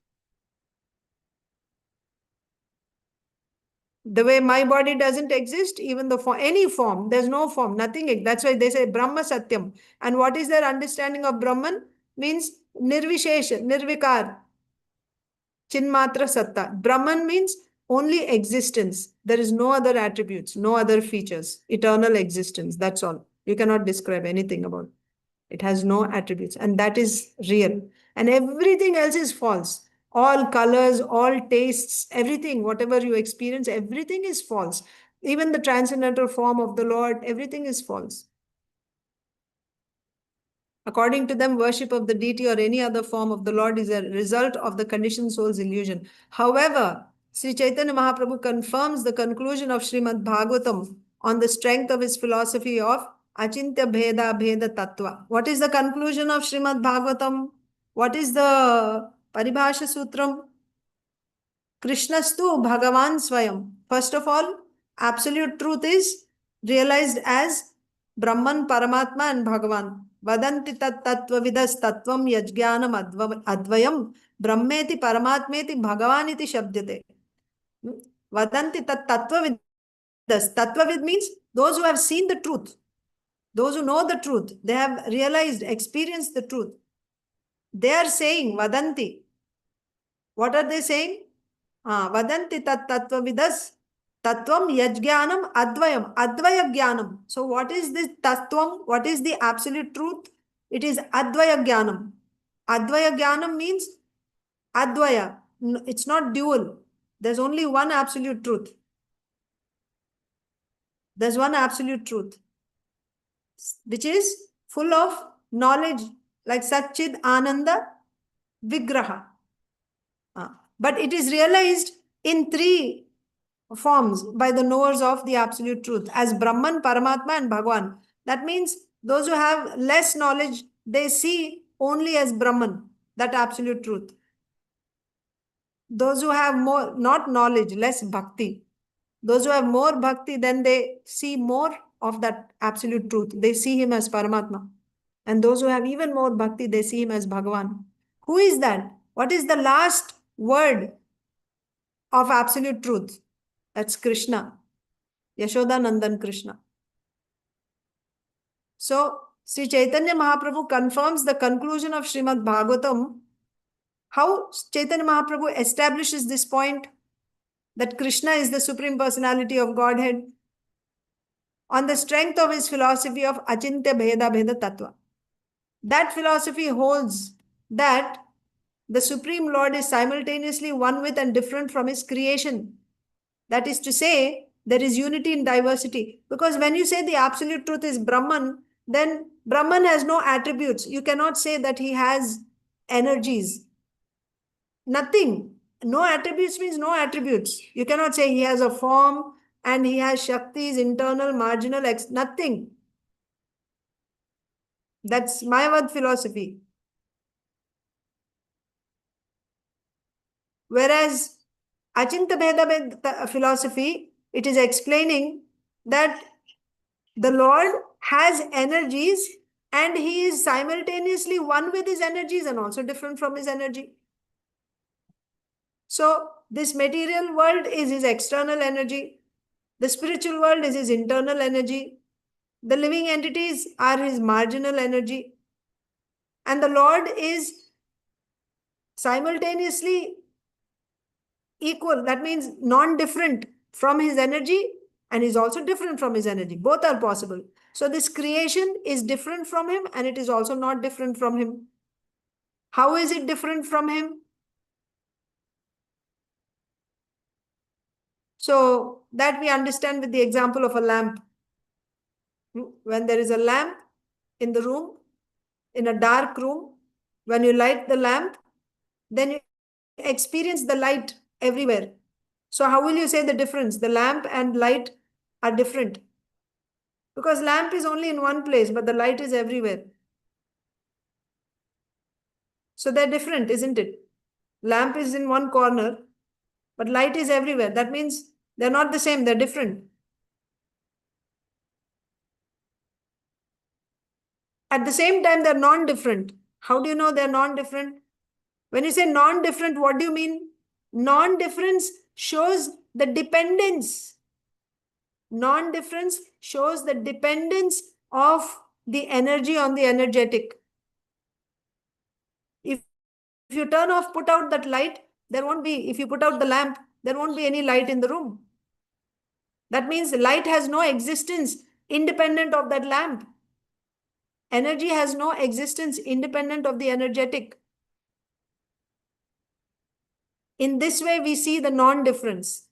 The way my body doesn't exist, even the for any form, there's no form, nothing. That's why they say Brahma Satyam. And what is their understanding of Brahman? Means Nirvishesha, Nirvikar, Chinmatra Satta. Brahman means only existence. There is no other attributes, no other features. Eternal existence. That's all. You cannot describe anything about it. It has no attributes. And that is real. And everything else is false. All colors, all tastes, everything, whatever you experience, everything is false. Even the transcendental form of the Lord, everything is false. According to them, worship of the deity or any other form of the Lord is a result of the conditioned soul's illusion. However, Sri Chaitanya Mahaprabhu confirms the conclusion of Srimad Bhagavatam on the strength of his philosophy of Achintya Bheda Bheda Tattva. What is the conclusion of Srimad Bhagavatam? What is the Paribhasha Sutram? Krishnastu Bhagavan Swayam. First of all, absolute truth is realized as Brahman, Paramatma and Bhagavan. Vadanti tat tattvavidas tattvam yajnanam advayam brahmeti paramatmeti bhagavaniti shabdyate. Vadanti tat tattvavidas. Tattvavid means those who have seen the truth. Those who know the truth. They have realized, experienced the truth. They are saying Vadanti. What are they saying? Vadanti tat tattvavidas tattvam yajnanam advayam. Advaya jnanam. So what is this tattvam? What is the absolute truth? It is advaya jnanam. Advaya jnanam means advaya. It's not dual. There's only one absolute truth. There's one absolute truth, which is full of knowledge, like Satchid Ananda Vigraha. But it is realized in three forms by the knowers of the absolute truth as Brahman, Paramatma and Bhagavan. That means those who have less knowledge, they see only as Brahman, that absolute truth. Those who have more, not knowledge, less bhakti. Those who have more bhakti, then they see more of that absolute truth. They see him as Paramatma. And those who have even more bhakti, they see him as Bhagavan. Who is that? What is the last word of absolute truth? That's Krishna. Yashoda Nandan Krishna. So, Sri Chaitanya Mahaprabhu confirms the conclusion of Srimad Bhagavatam. How Chaitanya Mahaprabhu establishes this point? that Krishna is the Supreme Personality of Godhead, on the strength of his philosophy of Achintya Bheda Bheda Tattva. That philosophy holds that the Supreme Lord is simultaneously one with and different from his creation. That is to say, there is unity in diversity. Because when you say the absolute truth is Brahman, then Brahman has no attributes. You cannot say that he has energies. Nothing. No attributes means no attributes. You cannot say he has a form and he has Shaktis, internal, marginal, nothing. That's Mayavad philosophy. Whereas Achintya Bheda philosophy, it is explaining that the Lord has energies and he is simultaneously one with his energies and also different from his energy. So this material world is his external energy. The spiritual world is his internal energy. The living entities are his marginal energy. And the Lord is simultaneously equal. That means non-different from his energy and is also different from his energy. Both are possible. So this creation is different from him and it is also not different from him. How is it different from him? So that we understand with the example of a lamp. When there is a lamp in the room, in a dark room, when you light the lamp, then you experience the light everywhere. So how will you say the difference? The lamp and light are different. Because lamp is only in one place, but the light is everywhere. So they're different, isn't it? Lamp is in one corner, but light is everywhere. That means they're not the same, they're different. At the same time, they're non-different. How do you know they're non-different? When you say non-different, what do you mean? Non-difference shows the dependence. Non-difference shows the dependence of the energy on the energetic. If you turn off, put out that light, there won't be, if you put out the lamp, there won't be any light in the room. That means light has no existence independent of that lamp. Energy has no existence independent of the energetic. In this way, we see the non-difference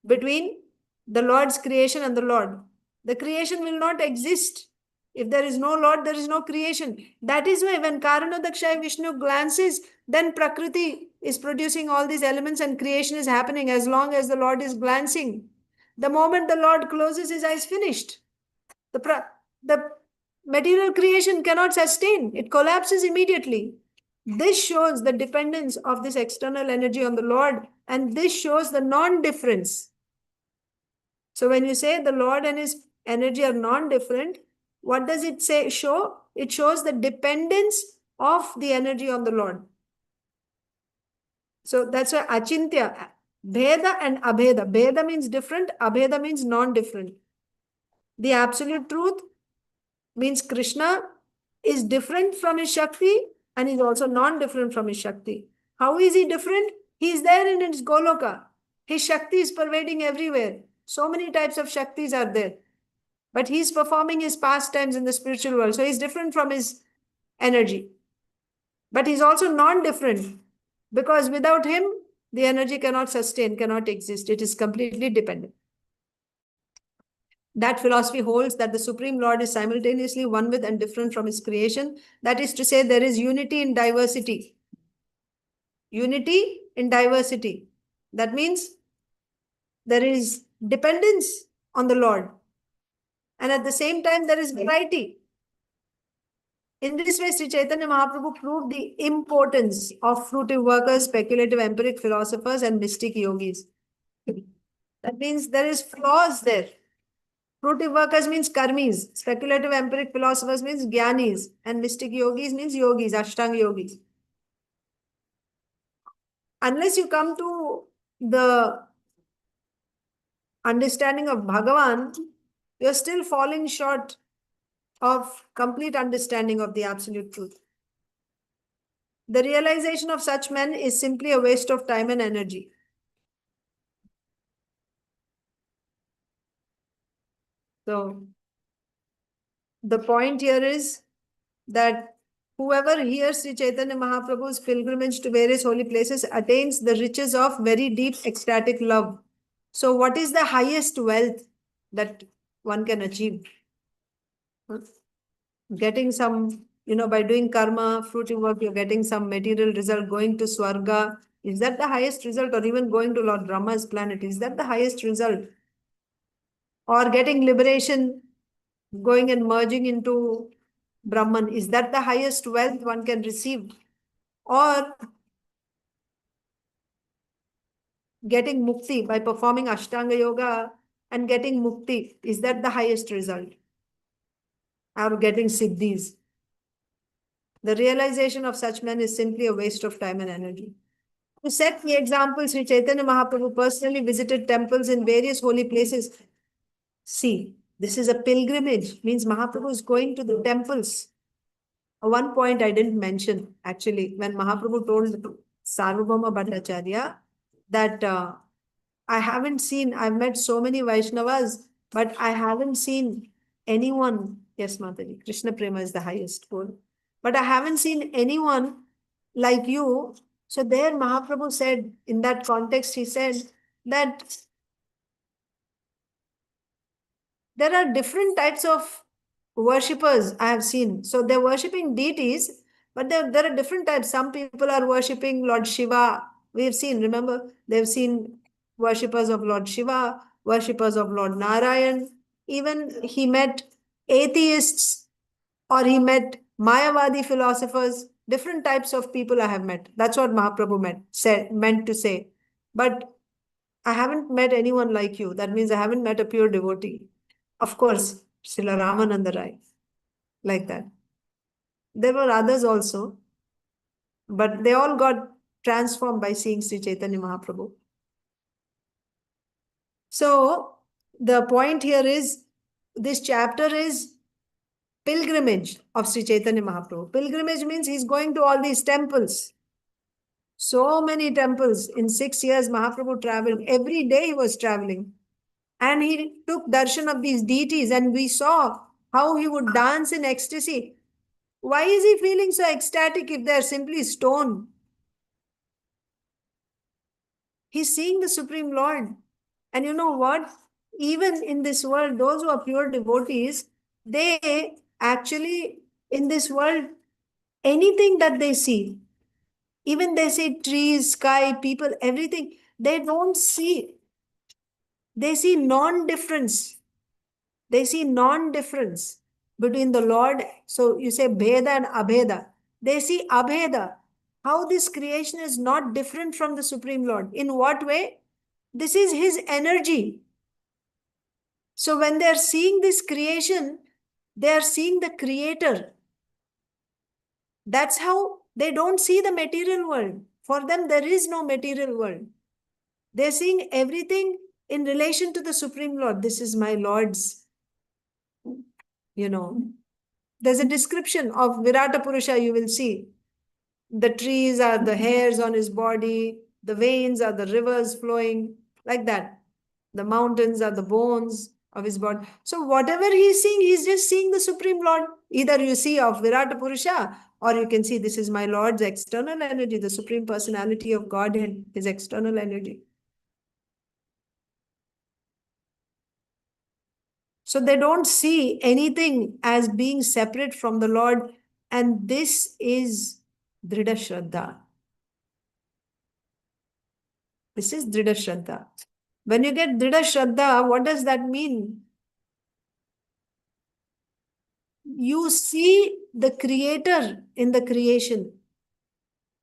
between the Lord's creation and the Lord. The creation will not exist. If there is no Lord, there is no creation. That is why when Karanodakshaya Vishnu glances, then Prakriti is producing all these elements and creation is happening as long as the Lord is glancing. The moment the Lord closes his eyes, finished. The material creation cannot sustain. It collapses immediately. This shows the dependence of this external energy on the Lord, and this shows the non-difference. So when you say the Lord and his energy are non-different, what does it say? Show? It shows the dependence of the energy on the Lord. So that's why Achintya, Bheda and Abheda. Bheda means different, Abheda means non-different. The absolute truth means Krishna is different from his Shakti and is also non-different from his Shakti. How is he different? He is there in his Goloka. His Shakti is pervading everywhere. So many types of Shaktis are there. But he's performing his pastimes in the spiritual world. So he's different from his energy. But he's also non-different. Because without him, the energy cannot sustain, cannot exist. It is completely dependent. That philosophy holds that the Supreme Lord is simultaneously one with and different from his creation. That is to say, there is unity in diversity. Unity in diversity. That means there is dependence on the Lord. And at the same time, there is variety. In this way, Sri Chaitanya Mahaprabhu proved the importance of fruitive workers, speculative empiric philosophers, and mystic yogis. That means there is flaws there. Fruitive workers means karmis. Speculative empiric philosophers means jnanis. And mystic yogis means yogis, ashtanga yogis. Unless you come to the understanding of Bhagavan, you're still falling short of complete understanding of the absolute truth. The realization of such men is simply a waste of time and energy. So the point here is that whoever hears Sri Chaitanya Mahaprabhu's pilgrimage to various holy places attains the riches of very deep ecstatic love. So what is the highest wealth that one can achieve? Getting some, by doing karma, fruiting work, you're getting some material result, going to Swarga. Is that the highest result? Or even going to Lord Brahma's planet? Is that the highest result? Or getting liberation, going and merging into Brahman? Is that the highest wealth one can receive? Or getting mukti by performing Ashtanga Yoga and getting mukti? Is that the highest result? Or getting siddhis? The realization of such men is simply a waste of time and energy. To set the example, Sri Chaitanya Mahaprabhu personally visited temples in various holy places. See, this is a pilgrimage, means Mahaprabhu is going to the temples. One point I didn't mention, actually, when Mahaprabhu told Sarvabhauma Bhattacharya that I've met so many Vaishnavas, but I haven't seen anyone. Yes, Mataji, Krishna Prema is the highest goal. But I haven't seen anyone like you. So there Mahaprabhu said, in that context, he said that there are different types of worshippers I have seen. So they're worshipping deities, but there are different types. Some people are worshipping Lord Shiva. We've seen, remember, they've seen worshippers of Lord Shiva, worshippers of Lord Narayan. Even he met atheists, or he met Mayavadi philosophers. Different types of people I have met. That's what Mahaprabhu meant to say. But I haven't met anyone like you. That means I haven't met a pure devotee. Of course, Srila Ramananda Rai, like that. There were others also, but they all got transformed by seeing Sri Chaitanya Mahaprabhu. So the point here is, this chapter is pilgrimage of Sri Chaitanya Mahaprabhu. Pilgrimage means he's going to all these temples. So many temples. In 6 years, Mahaprabhu traveled. Every day he was traveling. And he took darshan of these deities, and we saw how he would dance in ecstasy. Why is he feeling so ecstatic if they're simply stone? He's seeing the Supreme Lord. And you know what? Even in this world, those who are pure devotees, they actually, in this world, anything that they see, even they see trees, sky, people, everything, they don't see. They see non-difference. They see non-difference between the Lord. So you say Bheda and Abheda. They see Abheda. How this creation is not different from the Supreme Lord. In what way? This is his energy. So when they are seeing this creation, they are seeing the Creator. That's how they don't see the material world. For them, there is no material world. They're seeing everything in relation to the Supreme Lord. This is my Lord's, There's a description of Virata Purusha, you will see. The trees are the hairs on his body, the veins are the rivers flowing, like that. The mountains are the bones of his body. So whatever he's seeing, he's just seeing the Supreme Lord. Either you see of Virata Purusha, or you can see this is my Lord's external energy, the Supreme Personality of Godhead, his external energy. So they don't see anything as being separate from the Lord. And this is Dhrida Shraddha. This is Dhrida Shraddha. When you get Dhrida Shraddha, what does that mean? You see the Creator in the creation.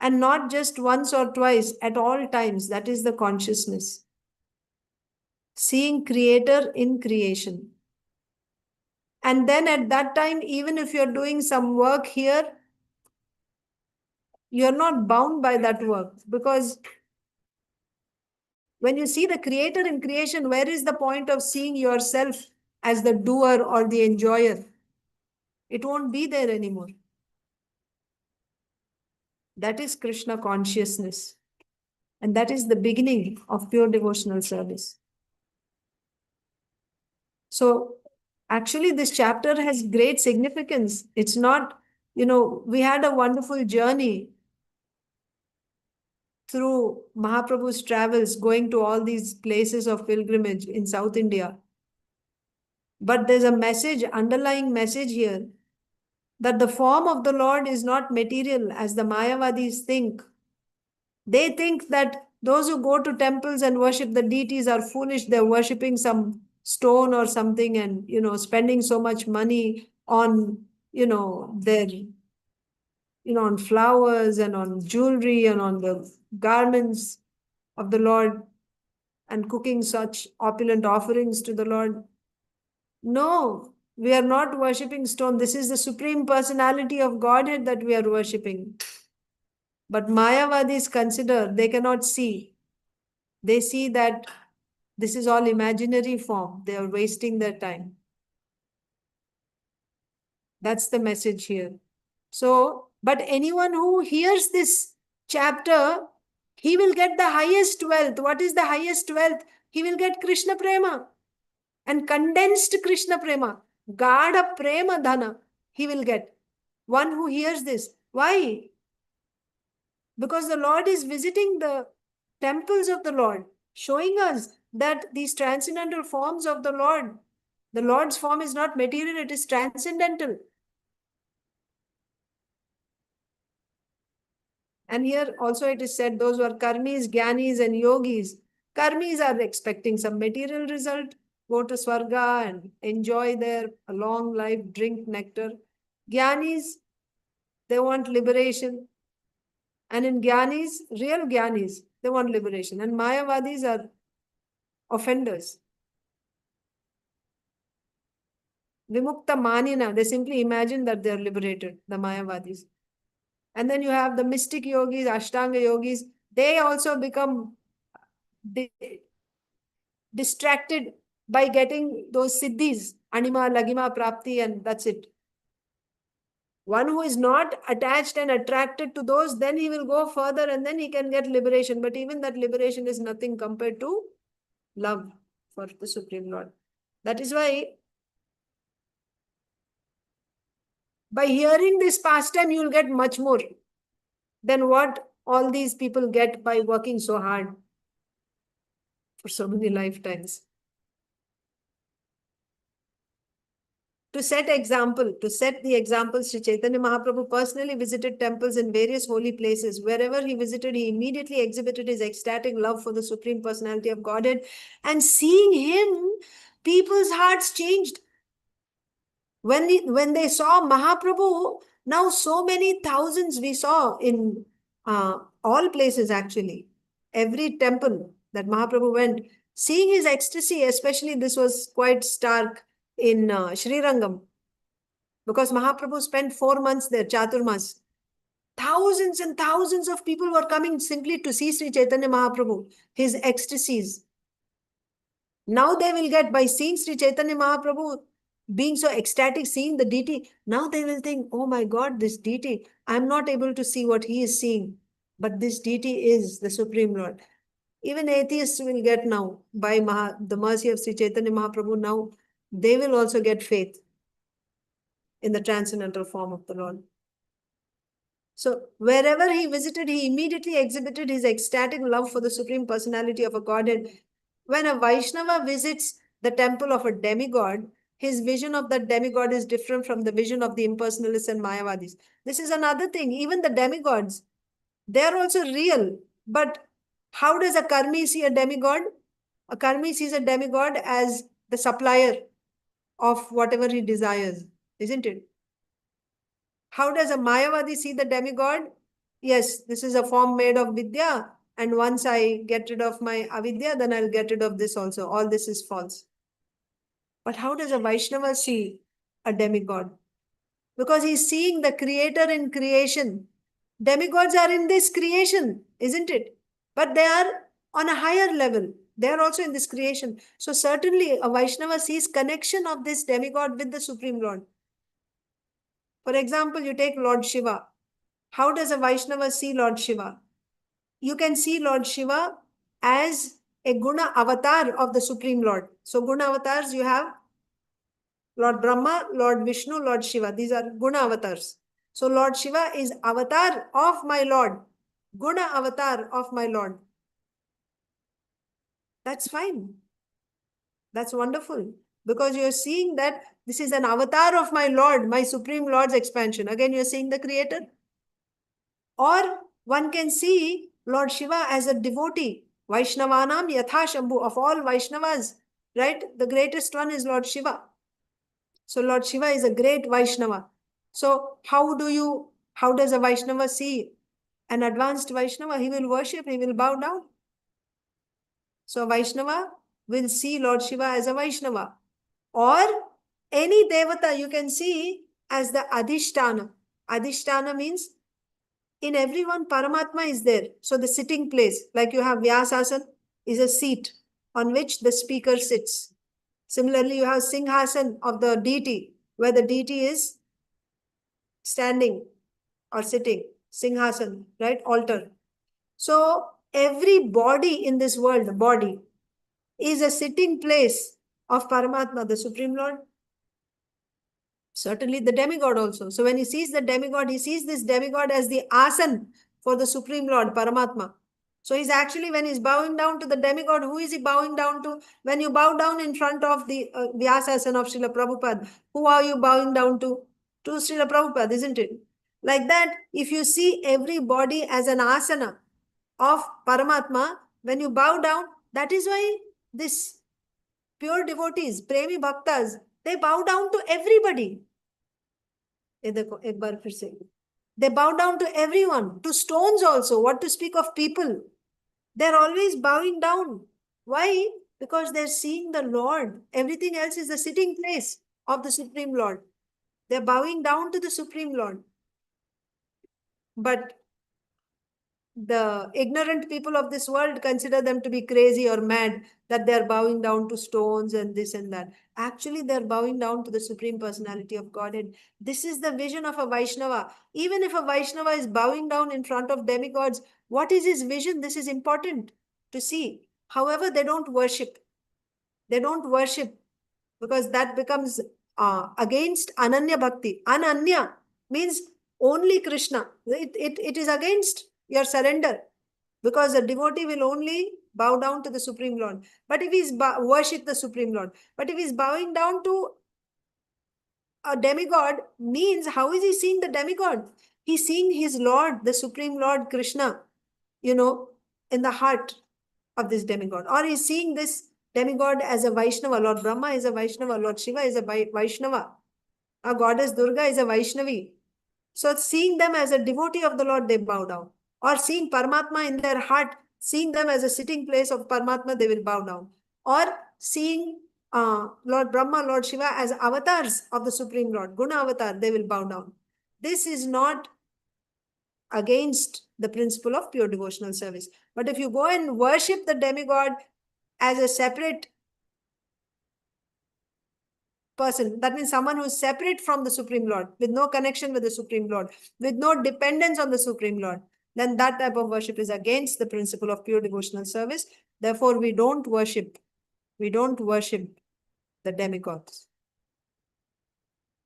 And not just once or twice, at all times. That is the consciousness. Seeing Creator in creation. And then at that time, even if you're doing some work here, you're not bound by that work. Because when you see the Creator in creation, where is the point of seeing yourself as the doer or the enjoyer? It won't be there anymore. That is Krishna consciousness. And that is the beginning of pure devotional service. So Actually, this chapter has great significance. It's not, we had a wonderful journey through Mahaprabhu's travels, going to all these places of pilgrimage in South India. But there's a message, underlying message here, that the form of the Lord is not material as the Mayavadis think. They think that those who go to temples and worship the deities are foolish. They're worshipping some stone or something and, spending so much money on, their, on flowers and on jewelry and on the garments of the Lord and cooking such opulent offerings to the Lord. No, we are not worshipping stone. This is the Supreme Personality of Godhead that we are worshipping. But Mayavadis consider they cannot see. They see that this is all imaginary form. They are wasting their time. That's the message here. So, but anyone who hears this chapter, he will get the highest wealth. What is the highest wealth? He will get Krishna prema and condensed Krishna prema. Gāḍha prema-dhana he will get. One who hears this. Why? Because the Lord is visiting the temples of the Lord, showing us that these transcendental forms of the Lord's form is not material, it is transcendental. And here also it is said, those who are karmis, jnanis and yogis. Karmis are expecting some material result, go to Swarga and enjoy their long life, drink nectar. Jnanis, they want liberation. And in jnanis, real jnanis, they want liberation. And Mayavadis are offenders. Vimukta manina, they simply imagine that they are liberated, the Mayavadis. And then you have the mystic yogis, Ashtanga yogis, they also become distracted by getting those siddhis, anima, lagima, prapti, and that's it. One who is not attached and attracted to those, then he will go further and then he can get liberation. But even that liberation is nothing compared to love for the Supreme Lord. That is why by hearing this pastime, you will get much more than what all these people get by working so hard for so many lifetimes. To set the example, Sri Chaitanya Mahaprabhu personally visited temples in various holy places. Wherever he visited, he immediately exhibited his ecstatic love for the Supreme Personality of Godhead. And seeing him, people's hearts changed. When they saw Mahaprabhu, now so many thousands we saw in all places actually. Every temple that Mahaprabhu went, seeing his ecstasy, especially this was quite stark in Srirangam, because Mahaprabhu spent 4 months there, Chaturmas. Thousands and thousands of people were coming simply to see Sri Chaitanya Mahaprabhu, his ecstasies. Now they will get, by seeing Sri Chaitanya Mahaprabhu, being so ecstatic, seeing the deity, now they will think, oh my God, this deity, I'm not able to see what he is seeing, but this deity is the Supreme Lord. Even atheists will get now, by the mercy of Sri Chaitanya Mahaprabhu, now they will also get faith in the transcendental form of the Lord. So wherever he visited, he immediately exhibited his ecstatic love for the Supreme Personality of a Godhead. When a Vaishnava visits the temple of a demigod, his vision of that demigod is different from the vision of the impersonalists and Mayavadis. This is another thing. Even the demigods, they are also real. But how does a karmi see a demigod? A karmi sees a demigod as the supplier of whatever he desires, isn't it? How does a Mayavadi see the demigod? Yes, this is a form made of Vidya, and once I get rid of my avidya, then I'll get rid of this also. All this is false. But how does a Vaishnava see a demigod? Because he's seeing the creator in creation. Demigods are in this creation, isn't it? But they are on a higher level. They are also in this creation. So certainly a Vaishnava sees connection of this demigod with the Supreme Lord. For example, you take Lord Shiva. How does a Vaishnava see Lord Shiva? You can see Lord Shiva as a guna avatar of the Supreme Lord. So guna avatars you have Lord Brahma, Lord Vishnu, Lord Shiva. These are guna avatars. So Lord Shiva is avatar of my Lord. Guna avatar of my Lord. That's fine. That's wonderful. Because you're seeing that this is an avatar of my Lord, my Supreme Lord's expansion. Again, you're seeing the Creator. Or one can see Lord Shiva as a devotee. Vaishnavanam yatha Shambhu. Of all Vaishnavas, right? The greatest one is Lord Shiva. So Lord Shiva is a great Vaishnava. So how does a Vaishnava see an advanced Vaishnava? He will worship, he will bow down. So Vaishnava will see Lord Shiva as a Vaishnava. Or any Devata you can see as the Adhishtana. Adhishtana means in everyone Paramatma is there. So the sitting place, like you have Vyasasana, is a seat on which the speaker sits. Similarly, you have Singhasan of the deity, where the deity is standing or sitting. Singhasan, right? Altar. So every body in this world, body, is a sitting place of Paramatma, the Supreme Lord. Certainly the demigod also. So when he sees the demigod, he sees this demigod as the asan for the Supreme Lord, Paramatma. So he's actually, when he's bowing down to the demigod, who is he bowing down to? When you bow down in front of the Vyasasana of Srila Prabhupada, who are you bowing down to? To Srila Prabhupada, isn't it? Like that, if you see every body as an asana of Paramatma, when you bow down, that is why this pure devotees, premi bhaktas, they bow down to everybody. They bow down to everyone, to stones also. What to speak of people? They're always bowing down. Why? Because they're seeing the Lord. Everything else is the sitting place of the Supreme Lord. They're bowing down to the Supreme Lord. But the ignorant people of this world consider them to be crazy or mad, that they're bowing down to stones and this and that. Actually, they're bowing down to the Supreme Personality of Godhead. This is the vision of a Vaishnava. Even if a Vaishnava is bowing down in front of demigods, what is his vision? This is important to see. However, they don't worship. They don't worship because that becomes against Ananya Bhakti. Ananya means only Krishna. It is against your surrender, because a devotee will only bow down to the Supreme Lord. But if he's worship the Supreme Lord, but if he's bowing down to a demigod, means how is he seeing the demigod? He's seeing his Lord, the Supreme Lord Krishna, in the heart of this demigod. Or he's seeing this demigod as a Vaishnava. Lord Brahma is a Vaishnava. Lord Shiva is a Vaishnava. Our goddess Durga is a Vaishnavi. So seeing them as a devotee of the Lord, they bow down. Or seeing Paramatma in their heart, seeing them as a sitting place of Paramatma, they will bow down. Or seeing Lord Brahma, Lord Shiva as avatars of the Supreme Lord, Guna avatar, they will bow down. This is not against the principle of pure devotional service. But if you go and worship the demigod as a separate person, that means someone who is separate from the Supreme Lord, with no connection with the Supreme Lord, with no dependence on the Supreme Lord, then that type of worship is against the principle of pure devotional service. Therefore, we don't worship the demigods.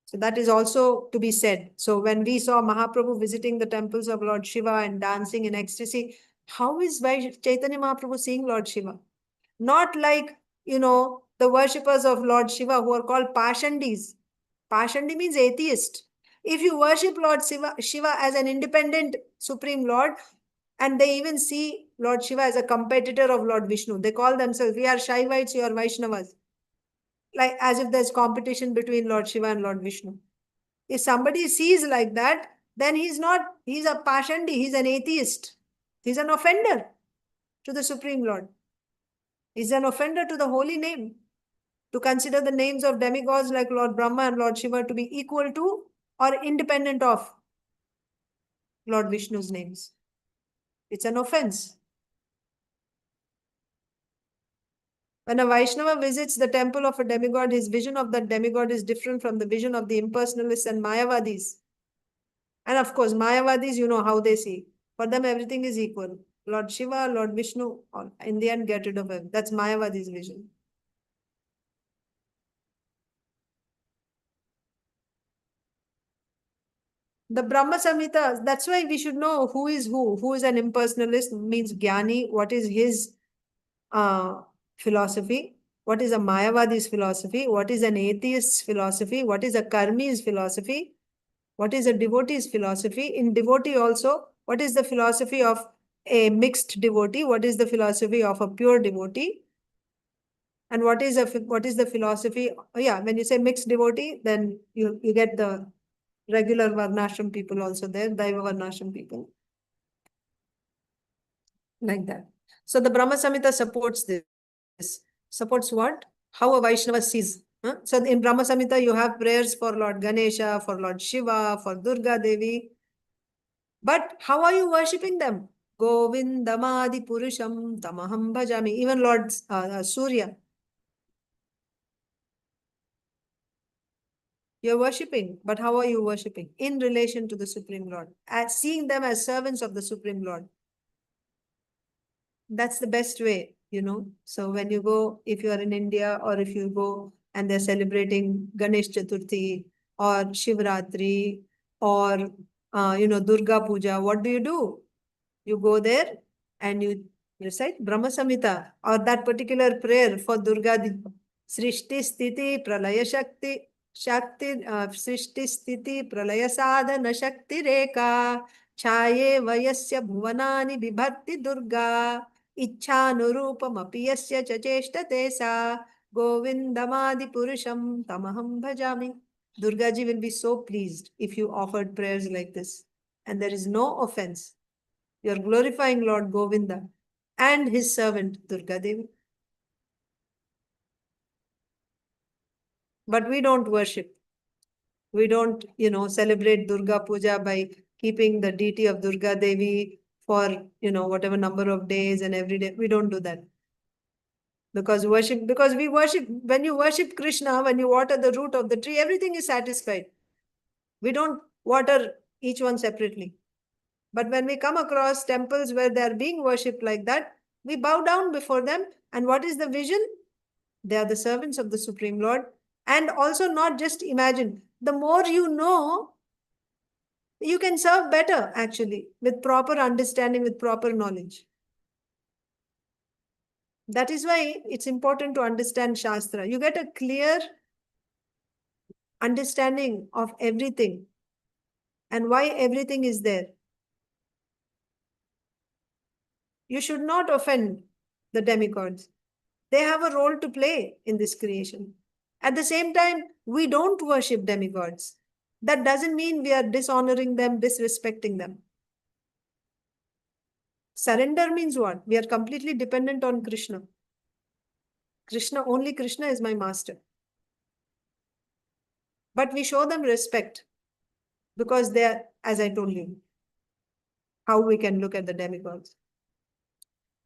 So that is also to be said. So when we saw Mahaprabhu visiting the temples of Lord Shiva and dancing in ecstasy, how is Chaitanya Mahaprabhu seeing Lord Shiva? Not like, the worshippers of Lord Shiva who are called Pashandis. Pashandi means atheist. If you worship Lord Shiva as an independent Supreme Lord, and they even see Lord Shiva as a competitor of Lord Vishnu, they call themselves, we are Shaivites, you are Vaishnavas. Like as if there's competition between Lord Shiva and Lord Vishnu. If somebody sees like that, then he's a Pashandi, he's an atheist. He's an offender to the Supreme Lord. He's an offender to the holy name. To consider the names of demigods like Lord Brahma and Lord Shiva to be equal to or independent of Lord Vishnu's names. It's an offense. When a Vaishnava visits the temple of a demigod, his vision of that demigod is different from the vision of the impersonalists and Mayavadis. And of course, Mayavadis, you know how they see. For them, everything is equal. Lord Shiva, Lord Vishnu, in the end, get rid of him. That's Mayavadi's vision. The Brahma Samhita, that's why we should know who is who. Who is an impersonalist, means Jnani, what is his philosophy, what is a Mayavadi's philosophy, what is an atheist's philosophy, what is a Karmi's philosophy, what is a devotee's philosophy. In devotee also, what is the philosophy of a mixed devotee, what is the philosophy of a pure devotee, and what is the philosophy, when you say mixed devotee, then you get the regular Varnashram people also there, Daiva Varnashram people. Like that. So the Brahma Samhita supports this. Supports what? How a Vaishnava sees. So in Brahma Samhita, you have prayers for Lord Ganesha, for Lord Shiva, for Durga Devi. But how are you worshipping them? Govindamadi Purusham Tamaham Bhajami. Even Lord Surya. You're worshipping, but how are you worshipping? In relation to the Supreme Lord, as seeing them as servants of the Supreme Lord. That's the best way, So when you go, if you are in India, or if you go and they're celebrating Ganesh Chaturthi or Shivratri or Durga Puja, what do? You go there and you recite Brahma Samhita or that particular prayer for Durga Srishti Sthiti Pralaya Shakti Srishti Sthiti Pralaya Sadhana Shakti Reka Chaye Vayasya Bhuvanani Vibhatti Durga Ichhanurupamapi Yasya Chacheshtate Sa Govindamadi Purusham Tamaham Bhajami. Durga ji will be so pleased if you offered prayers like this. And there is no offense. You are glorifying Lord Govinda and his servant Durga Devi. But we don't worship. We don't, celebrate Durga Puja by keeping the deity of Durga Devi for, whatever number of days and every day. We don't do that. Because we worship, when you worship Krishna, when you water the root of the tree, everything is satisfied. We don't water each one separately. But when we come across temples where they are being worshipped like that, we bow down before them. And what is the vision? They are the servants of the Supreme Lord. And also not just imagine. The more you know, you can serve better, actually, with proper understanding, with proper knowledge. That is why it's important to understand Shastra. You get a clear understanding of everything and why everything is there. You should not offend the demigods. They have a role to play in this creation. At the same time, we don't worship demigods. That doesn't mean we are dishonoring them, disrespecting them. Surrender means what? We are completely dependent on Krishna. Only Krishna is my master. But we show them respect because they are, as I told you, how we can look at the demigods.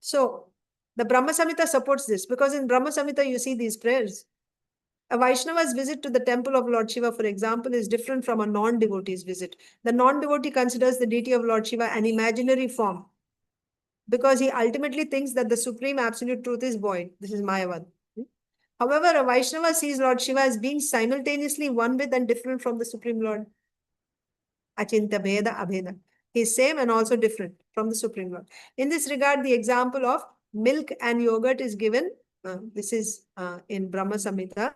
So, the Brahma Samhita supports this because in Brahma Samhita you see these prayers. A Vaishnava's visit to the temple of Lord Shiva, for example, is different from a non-devotee's visit. The non-devotee considers the deity of Lord Shiva an imaginary form because he ultimately thinks that the supreme absolute truth is void. This is Mayavad. However, a Vaishnava sees Lord Shiva as being simultaneously one with and different from the Supreme Lord. Achintya Bheda Abheda. He is same and also different from the Supreme Lord. In this regard, the example of milk and yogurt is given. This is in Brahma Samhita.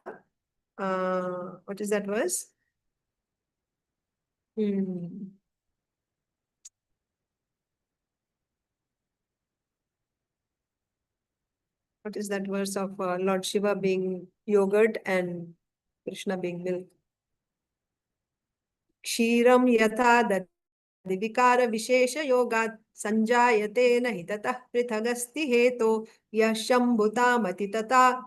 What is that verse? What is that verse of Lord Shiva being yogurt and Krishna being milk? Kshiram yatha Divikara Vishesha Yogat Sanjayate Nahi Tatah Prithagasti Heto Yashambhuta Matitata.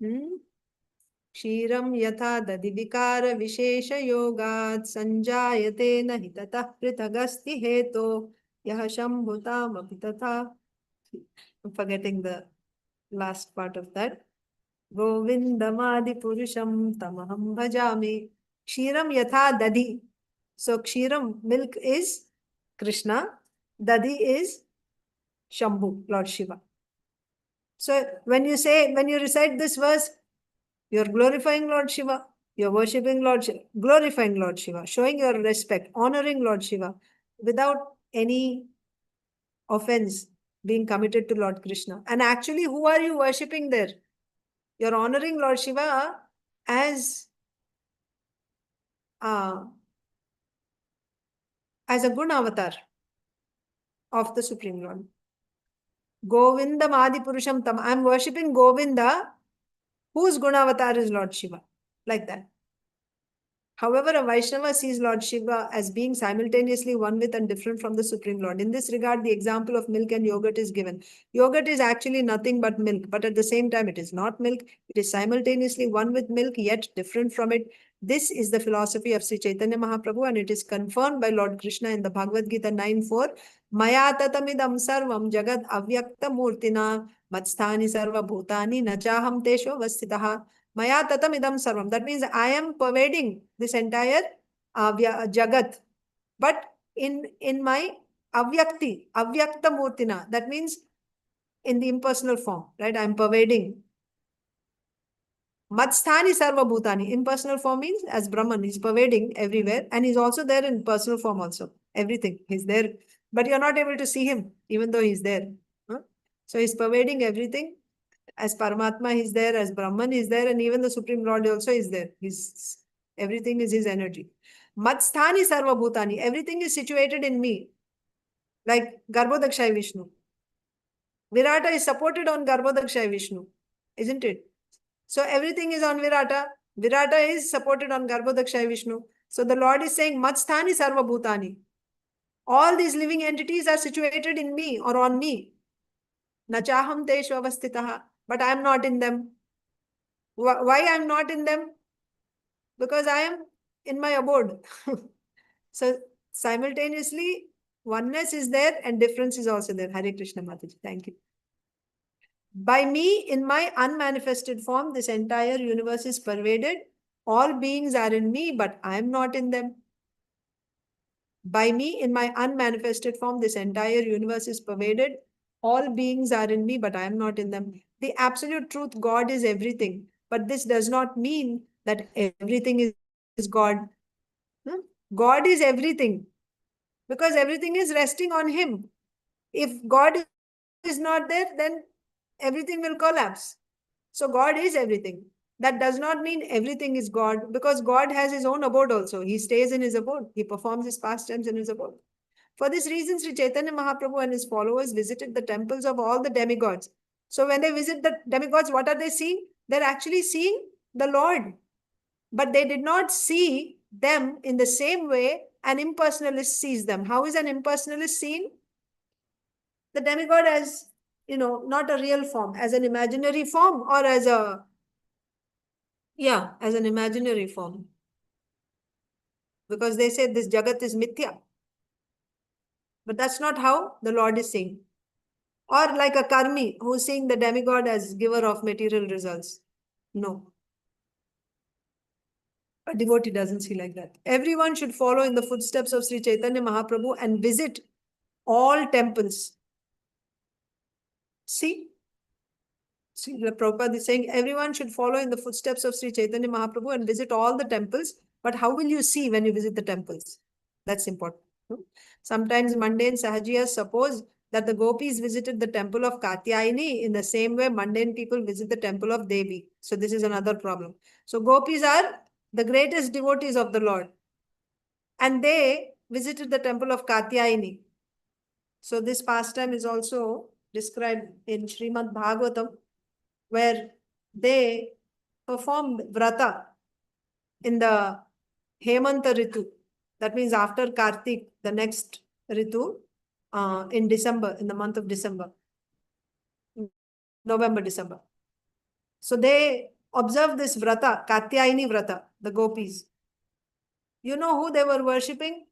Kshiram Yatha Divikara Vishesha Yogat Sanjayate Nahi Tatah Prithagasti Heto Yashambhuta Matitata. I'm forgetting the last part of that. Govindamadi Purusham Tamaham Bhajami. Kshiram Yatha Dadi. So Kshiram, milk, is Krishna. Dadi is Shambhu, Lord Shiva. So when you recite this verse, you're glorifying Lord Shiva. You're worshipping Lord Shiva, glorifying Lord Shiva, showing your respect, honoring Lord Shiva without any offense being committed to Lord Krishna. And actually, who are you worshipping there? You're honoring Lord Shiva as a good avatar of the Supreme Lord. Govinda Adi Purusham Tam. I'm worshipping Govinda, whose Gunavatar is Lord Shiva. Like that. However, a Vaishnava sees Lord Shiva as being simultaneously one with and different from the Supreme Lord. In this regard, the example of milk and yogurt is given. Yogurt is actually nothing but milk, but at the same time, it is not milk. It is simultaneously one with milk, yet different from it. This is the philosophy of Sri Chaitanya Mahaprabhu, and it is confirmed by Lord Krishna in the Bhagavad Gita 9:4. Maya tatamidam sarvam jagad avyakta murtina matsthani sarva bhutani nachaham tesho vasthitaha. Maya tatam idam sarvam. That means I am pervading this entire jagat. But in my avyakti, avyakta murtina, that means in the impersonal form, right? I am pervading. Matsthani sarva bhutani. Impersonal form means as Brahman, he's pervading everywhere, and he's also there in personal form also. Everything. He's there. But you're not able to see him, even though he's there. So he's pervading everything. As Paramatma is there, as Brahman is there, and even the Supreme Lord also is there. Everything is his energy. Matsthani sarva bhutani. Everything is situated in me. Like Garbhodakshay Vishnu. Virata is supported on Garbhodakshay Vishnu. Isn't it? So everything is on Virata. Virata is supported on Garbhodakshay Vishnu. So the Lord is saying, Matsthani sarva bhutani. All these living entities are situated in me or on me. Nachaham teshu avasthitaha. But I am not in them. Why I am not in them? Because I am in my abode. So simultaneously, oneness is there and difference is also there. Hare Krishna Mataji. Thank you. By me, in my unmanifested form, this entire universe is pervaded. All beings are in me, but I am not in them. By me, in my unmanifested form, this entire universe is pervaded. All beings are in me, but I am not in them. The absolute truth, God is everything. But this does not mean that everything is God. God is everything. Because everything is resting on Him. If God is not there, then everything will collapse. So God is everything. That does not mean everything is God, because God has his own abode also. He stays in his abode. He performs his pastimes in his abode. For this reason, Sri Chaitanya Mahaprabhu and his followers visited the temples of all the demigods. So when they visit the demigods, what are they seeing? They're actually seeing the Lord. But they did not see them in the same way an impersonalist sees them. How is an impersonalist seen? The demigod as, not a real form, as an imaginary form or as as an imaginary form. Because they say this Jagat is Mithya. But that's not how the Lord is saying. Or like a karmi who is seeing the demigod as giver of material results. No. A devotee doesn't see like that. Everyone should follow in the footsteps of Sri Chaitanya Mahaprabhu and visit all temples. See, the Prabhupada is saying everyone should follow in the footsteps of Sri Chaitanya Mahaprabhu and visit all the temples. But how will you see when you visit the temples? That's important. Sometimes mundane sahajiyas suppose that the gopis visited the temple of Katyayani in the same way mundane people visit the temple of Devi. So this is another problem. So gopis are the greatest devotees of the Lord. And they visited the temple of Katyayani. So this pastime is also described in Srimad Bhagavatam, where they performed vrata in the Hemanta Ritu. That means after Kartik, the next Ritu, in December, in the month of December. November, December. So they observed this vrata, Katyayani vrata, the gopis. You know who they were worshipping?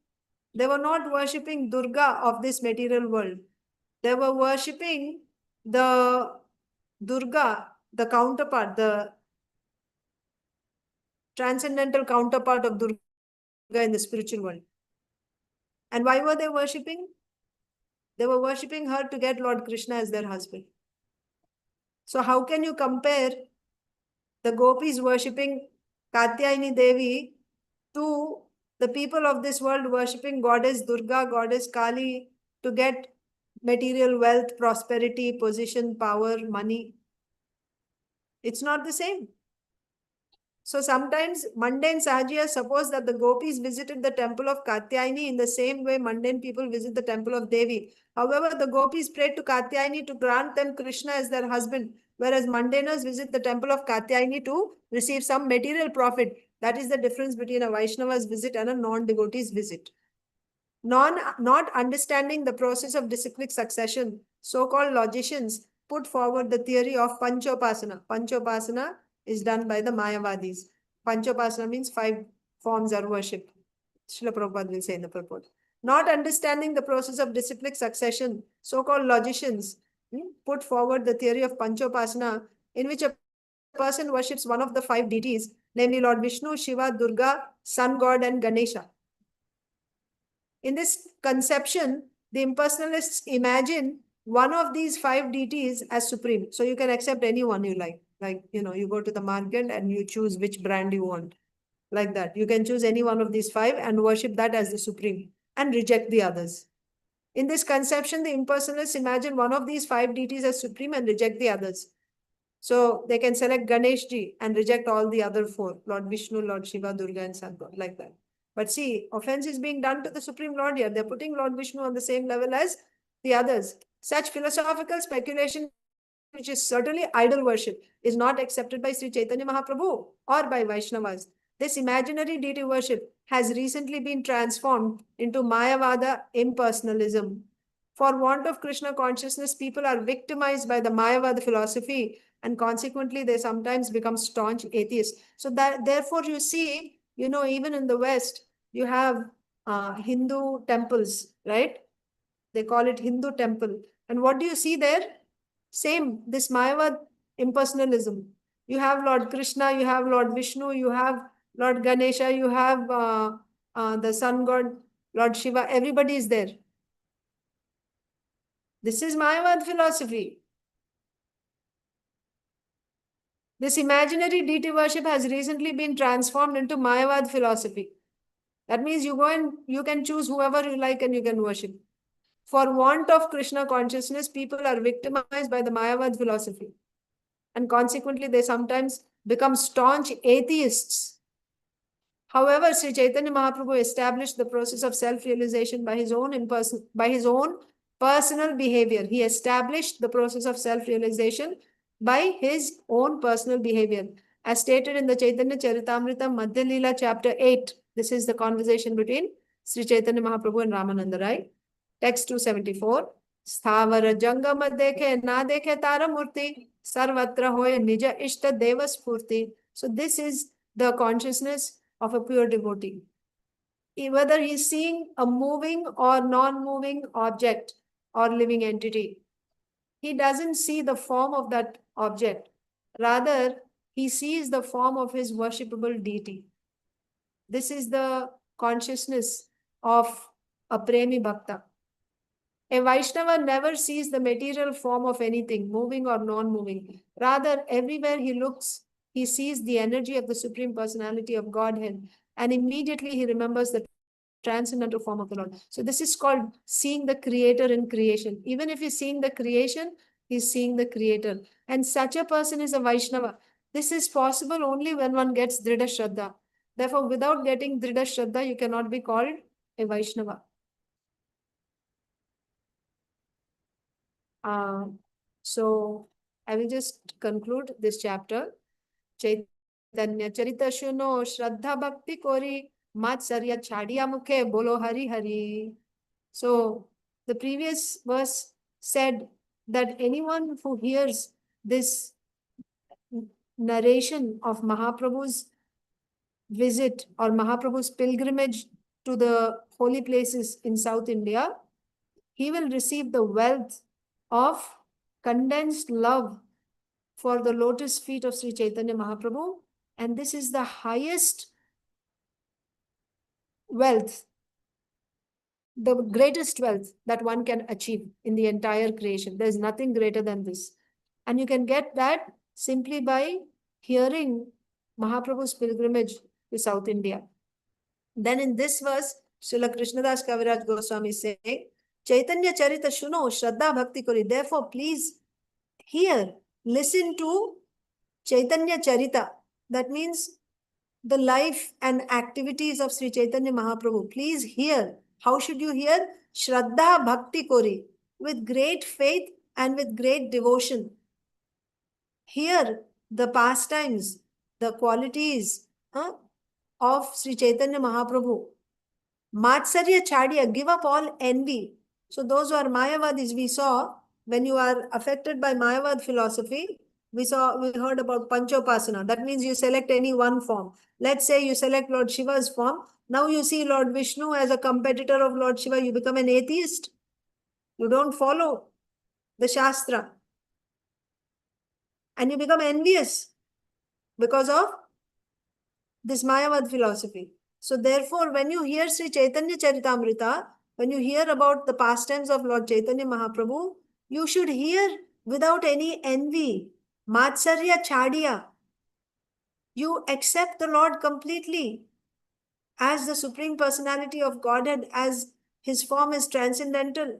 They were not worshipping Durga of this material world. They were worshipping the Durga, the counterpart, the transcendental counterpart of Durga in the spiritual world. And why were they worshipping? They were worshipping her to get Lord Krishna as their husband. So how can you compare the gopis worshipping Katyayani Devi to the people of this world worshipping goddess Durga, goddess Kali to get material wealth, prosperity, position, power, money. It's not the same. So sometimes mundane Sahajiyas suppose that the gopis visited the temple of Katyayani in the same way mundane people visit the temple of Devi. However, the gopis prayed to Katyayani to grant them Krishna as their husband, whereas mundaners visit the temple of Katyayani to receive some material profit. That is the difference between a Vaishnava's visit and a non-devotee's visit. Not understanding the process of disciplic succession, so-called logicians put forward the theory of Panchopasana. Panchopasana is done by the Mayavadis. Panchopasana means 5 forms are worshipped. Srila Prabhupada will say in the purport. Not understanding the process of disciplic succession, so-called logicians put forward the theory of Panchopasana, in which a person worships one of the 5 deities, namely Lord Vishnu, Shiva, Durga, Sun God, and Ganesha. In this conception, the impersonalists imagine one of these 5 deities as supreme. So you can accept any one you like. Like, you go to the market and you choose which brand you want. Like that. You can choose any one of these 5 and worship that as the supreme and reject the others. In this conception, the impersonalists imagine one of these 5 deities as supreme and reject the others. So they can select Ganeshji and reject all the other 4. Lord Vishnu, Lord Shiva, Durga, and Sun God. Like that. But see, offense is being done to the Supreme Lord here. They're putting Lord Vishnu on the same level as the others. Such philosophical speculation, which is certainly idol worship, is not accepted by Sri Chaitanya Mahaprabhu or by Vaishnavas. This imaginary deity worship has recently been transformed into Mayavada impersonalism. For want of Krishna consciousness, people are victimized by the Mayavada philosophy, and consequently, they sometimes become staunch atheists. So that, therefore, you see, even in the West, you have Hindu temples, right? They call it Hindu temple. And what do you see there? Same, this Mayavad impersonalism. You have Lord Krishna, you have Lord Vishnu, you have Lord Ganesha, you have the sun god, Lord Shiva, everybody is there. This is Mayavad philosophy. This imaginary deity worship has recently been transformed into Mayavad philosophy. That means you go and you can choose whoever you like and you can worship. For want of Krishna consciousness, people are victimized by the Mayavad philosophy. And consequently, they sometimes become staunch atheists. However, Sri Chaitanya Mahaprabhu established the process of self-realization by his own personal behavior. He established the process of self-realization by his own personal behavior. As stated in the caitanya-caritāmṛta Madhya līlā chapter 8, this is the conversation between Sri Chaitanya Mahaprabhu and Ramananda Rai. Text 274. Sthavara jangama dekhe na dekhe tara murti sarvatra hoye nija ishta deva spurti. So this is the consciousness of a pure devotee. Whether he is seeing a moving or non-moving object or living entity, he doesn't see the form of that object. Rather, he sees the form of his worshipable deity. This is the consciousness of a premi bhakta. A Vaishnava never sees the material form of anything, moving or non-moving. Rather, everywhere he looks, he sees the energy of the Supreme Personality of Godhead, and immediately he remembers the transcendental form of the Lord. So this is called seeing the Creator in creation. Even if he's seeing the creation, he's seeing the Creator. And such a person is a Vaishnava. This is possible only when one gets Dhrida Shraddha. Therefore, without getting Dhrida Shraddha, you cannot be called a Vaishnava. So I will just conclude this chapter. Caitanya-carita śuno śraddhā-bhakti kori mātsarya chāḍiyā mukhe bolo hari hari. So the previous verse said that anyone who hears this narration of Mahaprabhu's visit or Mahaprabhu's pilgrimage to the holy places in South India, he will receive the wealth of condensed love for the lotus feet of Sri Chaitanya Mahaprabhu. And this is the highest wealth, the greatest wealth that one can achieve in the entire creation. There is nothing greater than this. And you can get that simply by hearing Mahaprabhu's pilgrimage to South India. Then in this verse, Srila Krishnadas Kaviraj Goswami is saying, caitanya-carita śruno śraddhā-bhakti kari. Therefore, please hear, listen to caitanya-carita. That means the life and activities of Sri Chaitanya Mahaprabhu. Please hear. How should you hear? Śraddhā-bhakti kari. With great faith and with great devotion. Hear the pastimes, the qualities of Sri Chaitanya Mahaprabhu. Mātsarya, chāḍiyā, give up all envy. So those who are Mayavadis, we saw, when you are affected by Mayavad philosophy, we heard about Panchopasana. That means you select any one form. Let's say you select Lord Shiva's form. Now you see Lord Vishnu as a competitor of Lord Shiva. You become an atheist. You don't follow the Shastra. And you become envious because of this Mayavad philosophy. So therefore, when you hear Sri Caitanya-Caritāmṛta, when you hear about the pastimes of Lord Chaitanya Mahaprabhu, you should hear without any envy. Mātsarya, chāḍiyā. You accept the Lord completely as the Supreme Personality of Godhead, as His form is transcendental.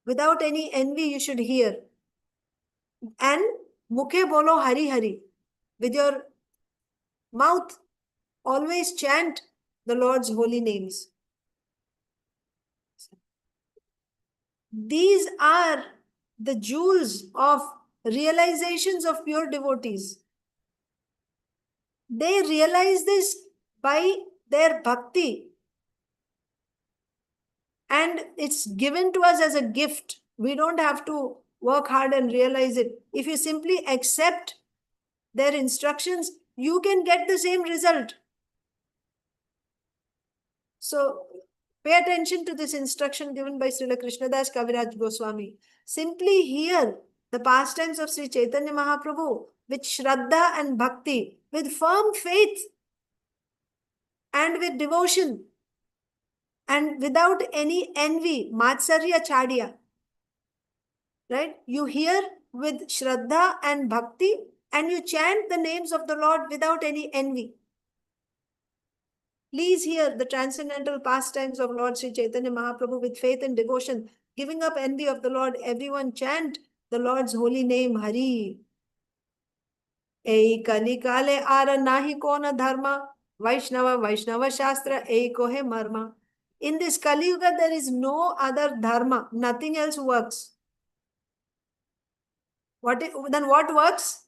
Without any envy, you should hear. And mukhe bolo hari hari. With your mouth, always chant the Lord's holy names. These are the jewels of realizations of pure devotees. They realize this by their bhakti. And it's given to us as a gift. We don't have to work hard and realize it. If you simply accept their instructions, you can get the same result. So pay attention to this instruction given by Srila Krishnadas Kaviraj Goswami. Simply hear the pastimes of Sri Chaitanya Mahaprabhu with śraddha and bhakti, with firm faith and with devotion and without any envy, mātsarya, chāḍiyā. Right? You hear with śraddha and bhakti and you chant the names of the Lord without any envy. Please hear the transcendental pastimes of Lord Sri Chaitanya Mahaprabhu with faith and devotion, giving up envy of the Lord. Everyone chant the Lord's holy name, Hari. Ei kali-kāle āra nāhi kona dharma, vaiṣṇava-śāstra, ei kahe marma. In this Kali Yuga, there is no other dharma. Nothing else works. Then what works?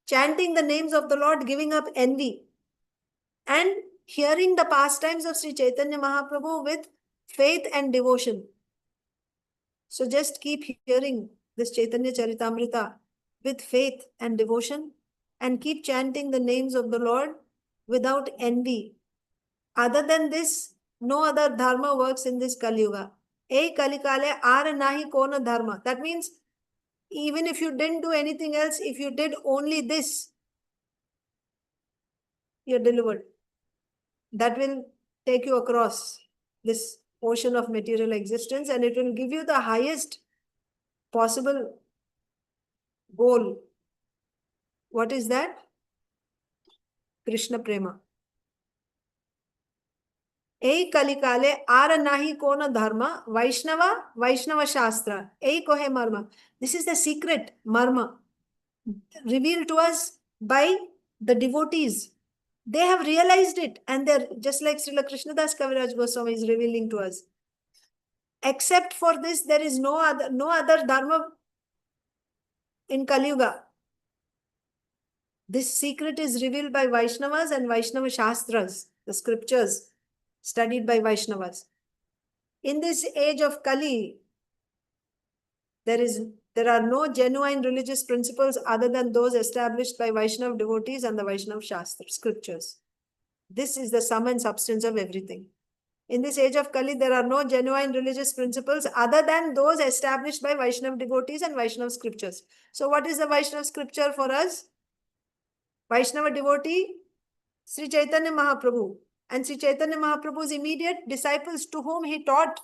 Chanting the names of the Lord, giving up envy. And hearing the pastimes of Sri Chaitanya Mahaprabhu with faith and devotion. So just keep hearing this Caitanya-Caritāmṛta with faith and devotion and keep chanting the names of the Lord without envy. Other than this, no other dharma works in this Kali Yuga. Ei kali-kāle āra nāhi kona dharma. That means even if you didn't do anything else, if you did only this, you're delivered. That will take you across this ocean of material existence and it will give you the highest possible goal. What is that? Krishna prema. Ei kali-kāle āra nāhi kona dharma, vaiṣṇava-śāstra, ei kahe marma. This is the secret marma revealed to us by the devotees. They have realized it and they're just like Srila Krishnadas Kaviraj Goswami is revealing to us. Except for this, there is no other dharma in Kali Yuga. This secret is revealed by Vaishnavas and Vaisṇava-śāstras, the scriptures studied by Vaishnavas. In this age of Kali, there are no genuine religious principles other than those established by Vaishnava devotees and the Vaisṇava-śāstra scriptures. This is the sum and substance of everything. In this age of Kali, there are no genuine religious principles other than those established by Vaishnava devotees and Vaishnava scriptures. So what is the Vaishnava scripture for us? Vaishnava devotee, Sri Chaitanya Mahaprabhu. And Sri Chaitanya Mahaprabhu's immediate disciples to whom he taught.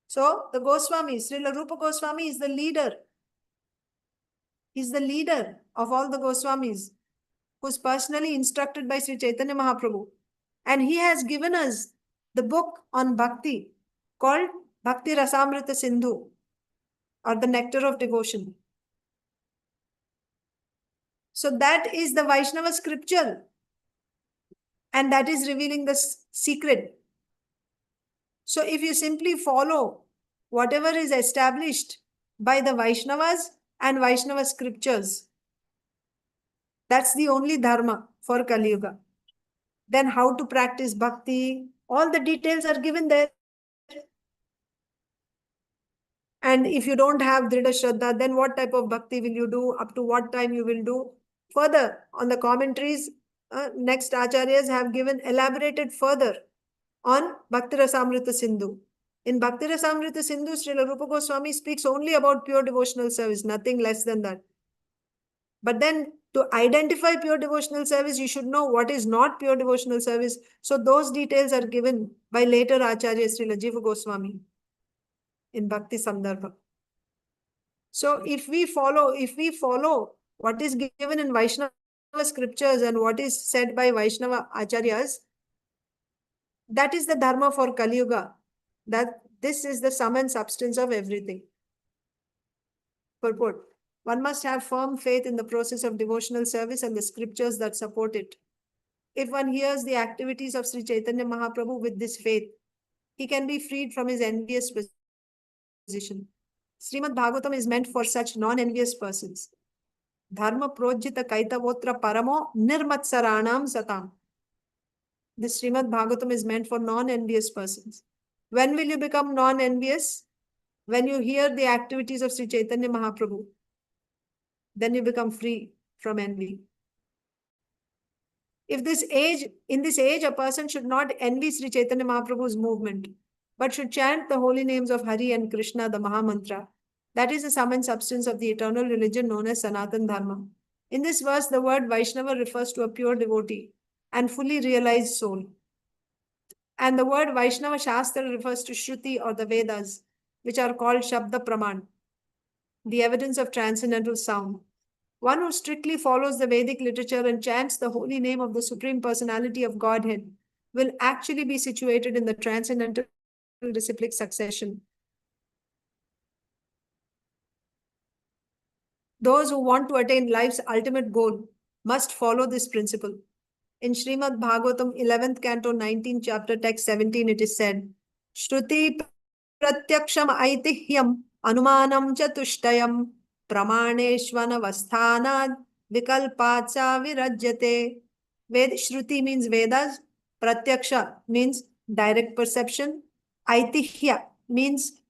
So the Goswamis, Līlā Goswami is the leader. He's the leader of all the Goswamis. who's personally instructed by Sri Chaitanya Mahaprabhu. And he has given us the book on bhakti called Bhakti Rasamrita Sindhu, or the nectar of devotion. So that is the Vaishnava scripture, and that is revealing the secret. So if you simply follow whatever is established by the Vaishnavas and Vaishnava scriptures, that's the only dharma for Kali Yuga. Then how to practice bhakti, all the details are given there. And if you don't have Dhrida Shraddha, then what type of bhakti will you do? Up to what time you will do? Further, on the commentaries, next acharyas have given elaborated further on Bhakti Rasamrita Sindhu. In Bhakti Rasamrita Sindhu, Srila Rupa Goswami speaks only about pure devotional service, nothing less than that. But then to identify pure devotional service, you should know what is not pure devotional service. So those details are given by later Acharya Srila Jiva Goswami in Bhakti Sandarbha. So if we follow what is given in Vaishnava scriptures and what is said by Vaishnava Acharyas, that is the dharma for Kali Yuga. That this is the sum and substance of everything. Purport. One must have firm faith in the process of devotional service and the scriptures that support it. If one hears the activities of Sri Chaitanya Mahaprabhu with this faith, he can be freed from his envious position. Srimad Bhagavatam is meant for such non-envious persons. Dharma projita kaitavotra paramo nirmatsaranam satam. This Srimad Bhagavatam is meant for non-envious persons. When will you become non-envious? When you hear the activities of Sri Chaitanya Mahaprabhu. Then you become free from envy. In this age, a person should not envy Sri Chaitanya Mahaprabhu's movement, but should chant the holy names of Hari and Krishna, the Mahamantra. That is the sum and substance of the eternal religion known as Sanatan Dharma. In this verse, the word Vaishnava refers to a pure devotee and fully realized soul. And the word Vaisṇava-śāstra refers to Shruti or the Vedas, which are called Shabda Praman, the evidence of transcendental sound. One who strictly follows the Vedic literature and chants the holy name of the Supreme Personality of Godhead will actually be situated in the transcendental disciplic succession. Those who want to attain life's ultimate goal must follow this principle. In Srimad Bhagavatam, 11th canto, 19th chapter, text 17, it is said, Shruti pratyaksham aitihyam anumanam chatushtayam pramaneshvanavasthanad vikalpatsa virajyate. Shruti means Vedas, Pratyaksha means direct perception, Aitihya means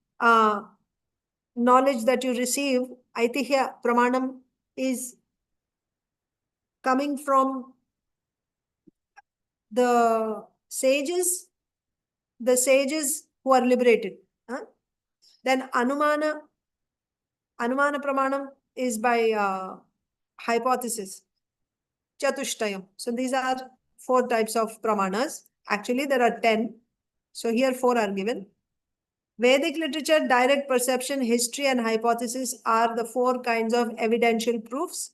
knowledge that you receive. Aitihya pramanam is coming from the sages who are liberated. Then Anumana pramanam is by hypothesis. Chatushtayam. So these are 4 types of pramanas. Actually, there are 10. So here 4 are given. Vedic literature, direct perception, history, and hypothesis are the 4 kinds of evidential proofs.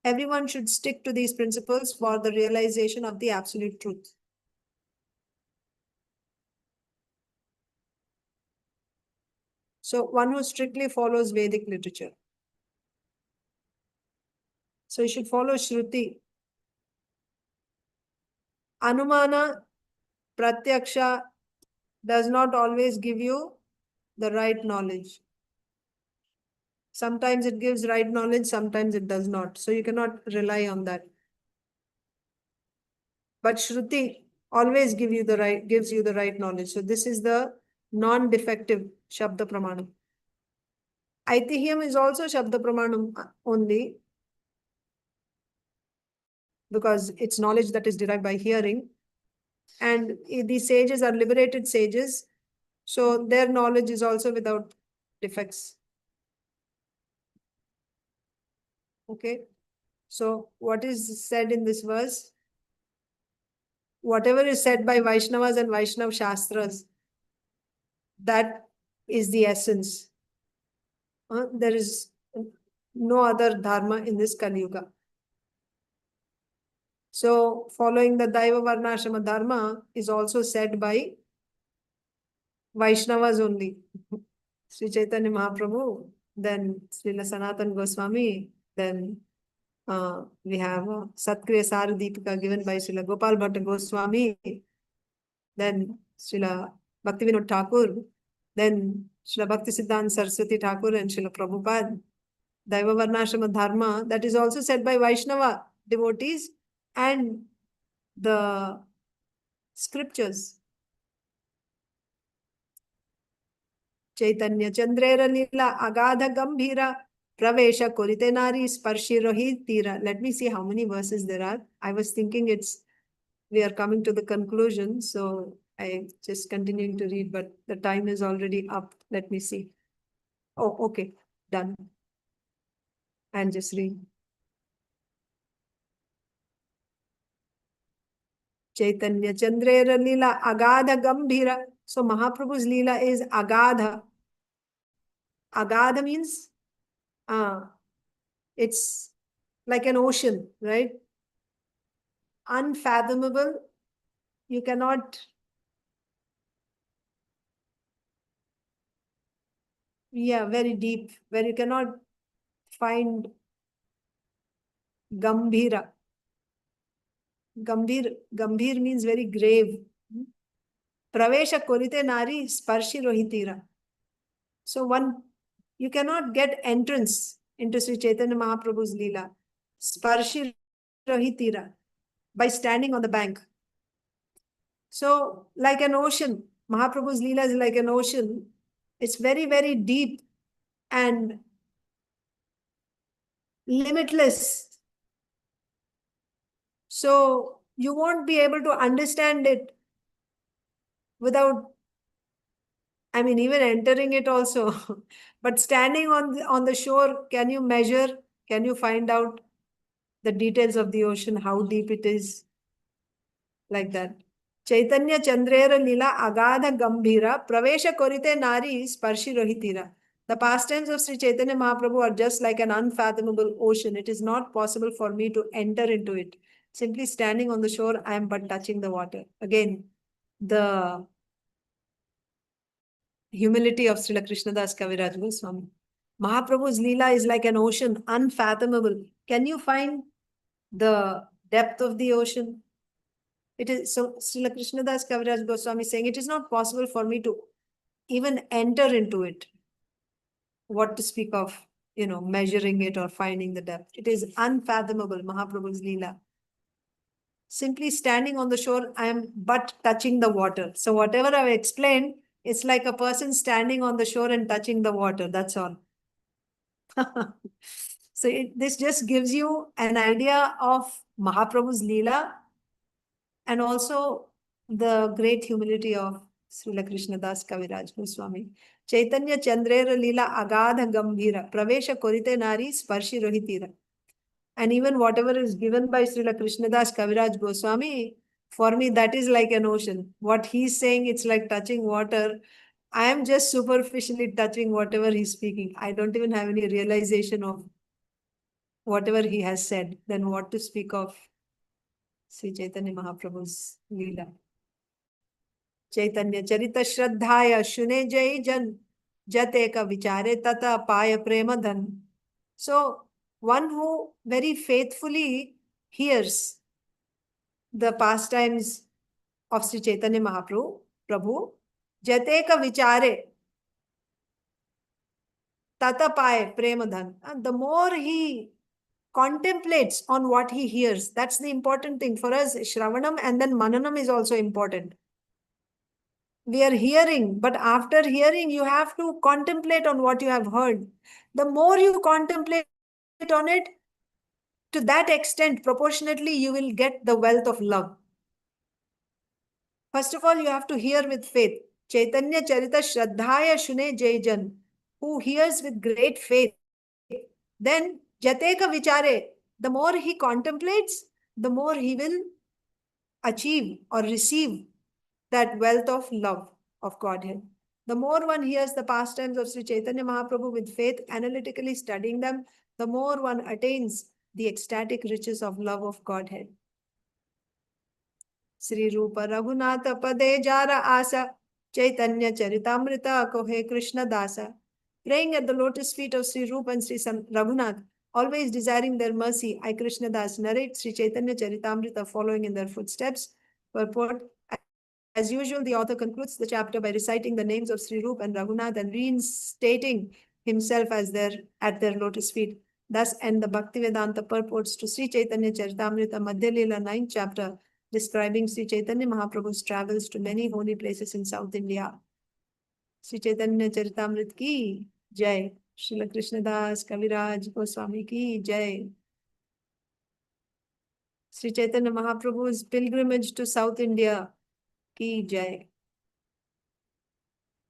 Everyone should stick to these principles for the realization of the absolute truth. So one who strictly follows Vedic literature. So you should follow Shruti. Anumana, Pratyaksha does not always give you the right knowledge. Sometimes it gives right knowledge, sometimes it does not. So you cannot rely on that. But Shruti always gives you the right knowledge. So this is the non-defective Shabda Pramanam. Aitihyam is also Shabda Pramanam only, because it's knowledge that is derived by hearing. And these sages are liberated sages, so their knowledge is also without defects. Okay, so what is said in this verse? Whatever is said by Vaishnavas and Vaisṇava-śāstras, that is the essence. There is no other dharma in this Kali Yuga. So following the Daiva Varnashrama Dharma is also said by Vaishnavas only. Sri Chaitanya Mahaprabhu, then Srila Sanatana Goswami, then we have Satkriya Sara-deepika given by Srila Gopal Bhatta Goswami, then Srila Bhaktivinoda Thakur, then Srila Bhakti Siddhanta Saraswati Thakur and Srila Prabhupada. Daiva Varnashrama Dharma, that is also said by Vaishnava devotees, and the scriptures. Caitanya-candrera līlā agāḍha gambhīra pravesha korite nari sparshi rohi tīra. Let me see how many verses there are. I was thinking we are coming to the conclusion, so I just continuing to read, but the time is already up. Let me see. Oh, okay, done. And just read. Caitanya-candrera līlā agāḍha gambhīra. So Mahaprabhu's Leela is Agadha. Agadha means it's like an ocean, right? Unfathomable. You cannot, very deep, where you cannot find Gambhira. Gambhir means very grave. Pravesha korite nari sparshi rohitira. So you cannot get entrance into Sri Chaitanya Mahaprabhu's Leela. Sparshi rohitira. By standing on the bank. So like an ocean, Mahaprabhu's Leela is like an ocean. It's very, very deep and limitless. So you won't be able to understand it without, even entering it also. But standing on the shore, can you measure? Can you find out the details of the ocean, how deep it is? Like that. Caitanya-candrera līlā agāḍha gambhīra pravesha korite nari sparshi rohitira. The pastimes of Sri Chaitanya Mahaprabhu are just like an unfathomable ocean. It is not possible for me to enter into it. Simply standing on the shore, I am but touching the water. Again, the humility of Srila Krishnadas Kaviraj Goswami. Mahaprabhu's Leela is like an ocean, unfathomable. Can you find the depth of the ocean? It is so. Srila Krishnadas Kaviraj Goswami is saying it is not possible for me to even enter into it. What to speak of, measuring it or finding the depth. It is unfathomable, Mahaprabhu's Leela. Simply standing on the shore, I am but touching the water. So whatever I've explained, it's like a person standing on the shore and touching the water. That's all. So this just gives you an idea of Mahaprabhu's Leela and also the great humility of Srila Krishnadas Kaviraj Goswami. Caitanya-candrera līlā agāḍha gambhīra pravesha korite nari sparshi rohitira. And even whatever is given by Srila Krishnadas Kaviraj Goswami, for me that is like an ocean. What he's saying, it's like touching water. I am just superficially touching whatever he's speaking. I don't even have any realization of whatever he has said. Then what to speak of Sri Chaitanya Mahaprabhu's Leela. Caitanya-carita śraddhā-ya śune jan jateka vichare tata pāya prema-dhana. So one who very faithfully hears the pastimes of Sri Chaitanya Mahaprabhu, jateka vichare tata pāya prema-dhana. And the more he contemplates on what he hears, that's the important thing. For us, Shravanam and then Mananam is also important. We are hearing, but after hearing, you have to contemplate on what you have heard. The more you contemplate on it, to that extent, proportionately, you will get the wealth of love. First of all, you have to hear with faith. Caitanya-carita śraddhā-ya śune jan, who hears with great faith. Then, jateka vichare, the more he contemplates, the more he will achieve or receive that wealth of love of Godhead. The more one hears the pastimes of Sri Chaitanya Mahaprabhu with faith, analytically studying them, the more one attains the ecstatic riches of love of Godhead. śrī-rūpa-raghunātha-pade jara asa, caitanya-caritāmṛta kahe Krishna dasa. Praying at the lotus feet of Sri Rupa and Sri Raghunath, always desiring their mercy, I Krishna Das narrate Sri Caitanya-Caritāmṛta following in their footsteps. Purport. As usual, the author concludes the chapter by reciting the names of Sri Rupa and Raghunath and reinstating himself as at their lotus feet. Thus end the Bhaktivedanta purports to Sri Caitanya-Caritāmṛta Madhya Līlā 9th chapter, describing Sri Chaitanya Mahaprabhu's travels to many holy places in South India. Sri Caitanya-Caritāmṛta ki Jai. Srila Krishnadas Kaviraj Goswami ki Jai. Sri Chaitanya Mahaprabhu's pilgrimage to South India ki Jai.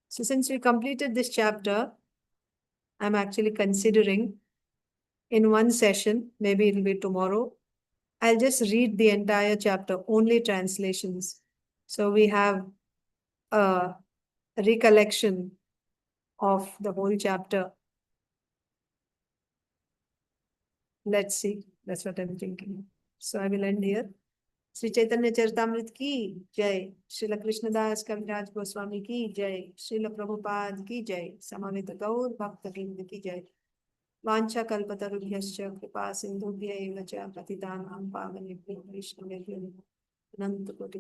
So since we completed this chapter, I'm actually considering in one session, maybe it'll be tomorrow, I'll just read the entire chapter, only translations. So we have a recollection of the whole chapter. Let's see. That's what I'm thinking. So I will end here. Sri Caitanya-Caritāmṛta ki Jai. Srila Krishnadas Kaviraj Goswami ki Jai. Srila Prabhupada ki Jai. Samavita Gaur Bhakta Vrinda ki Jai. Vancha kalpatarubhyascha kripa sindhubhya eva cha patitanam pavanebhyo vaishnavebhyo ananta koti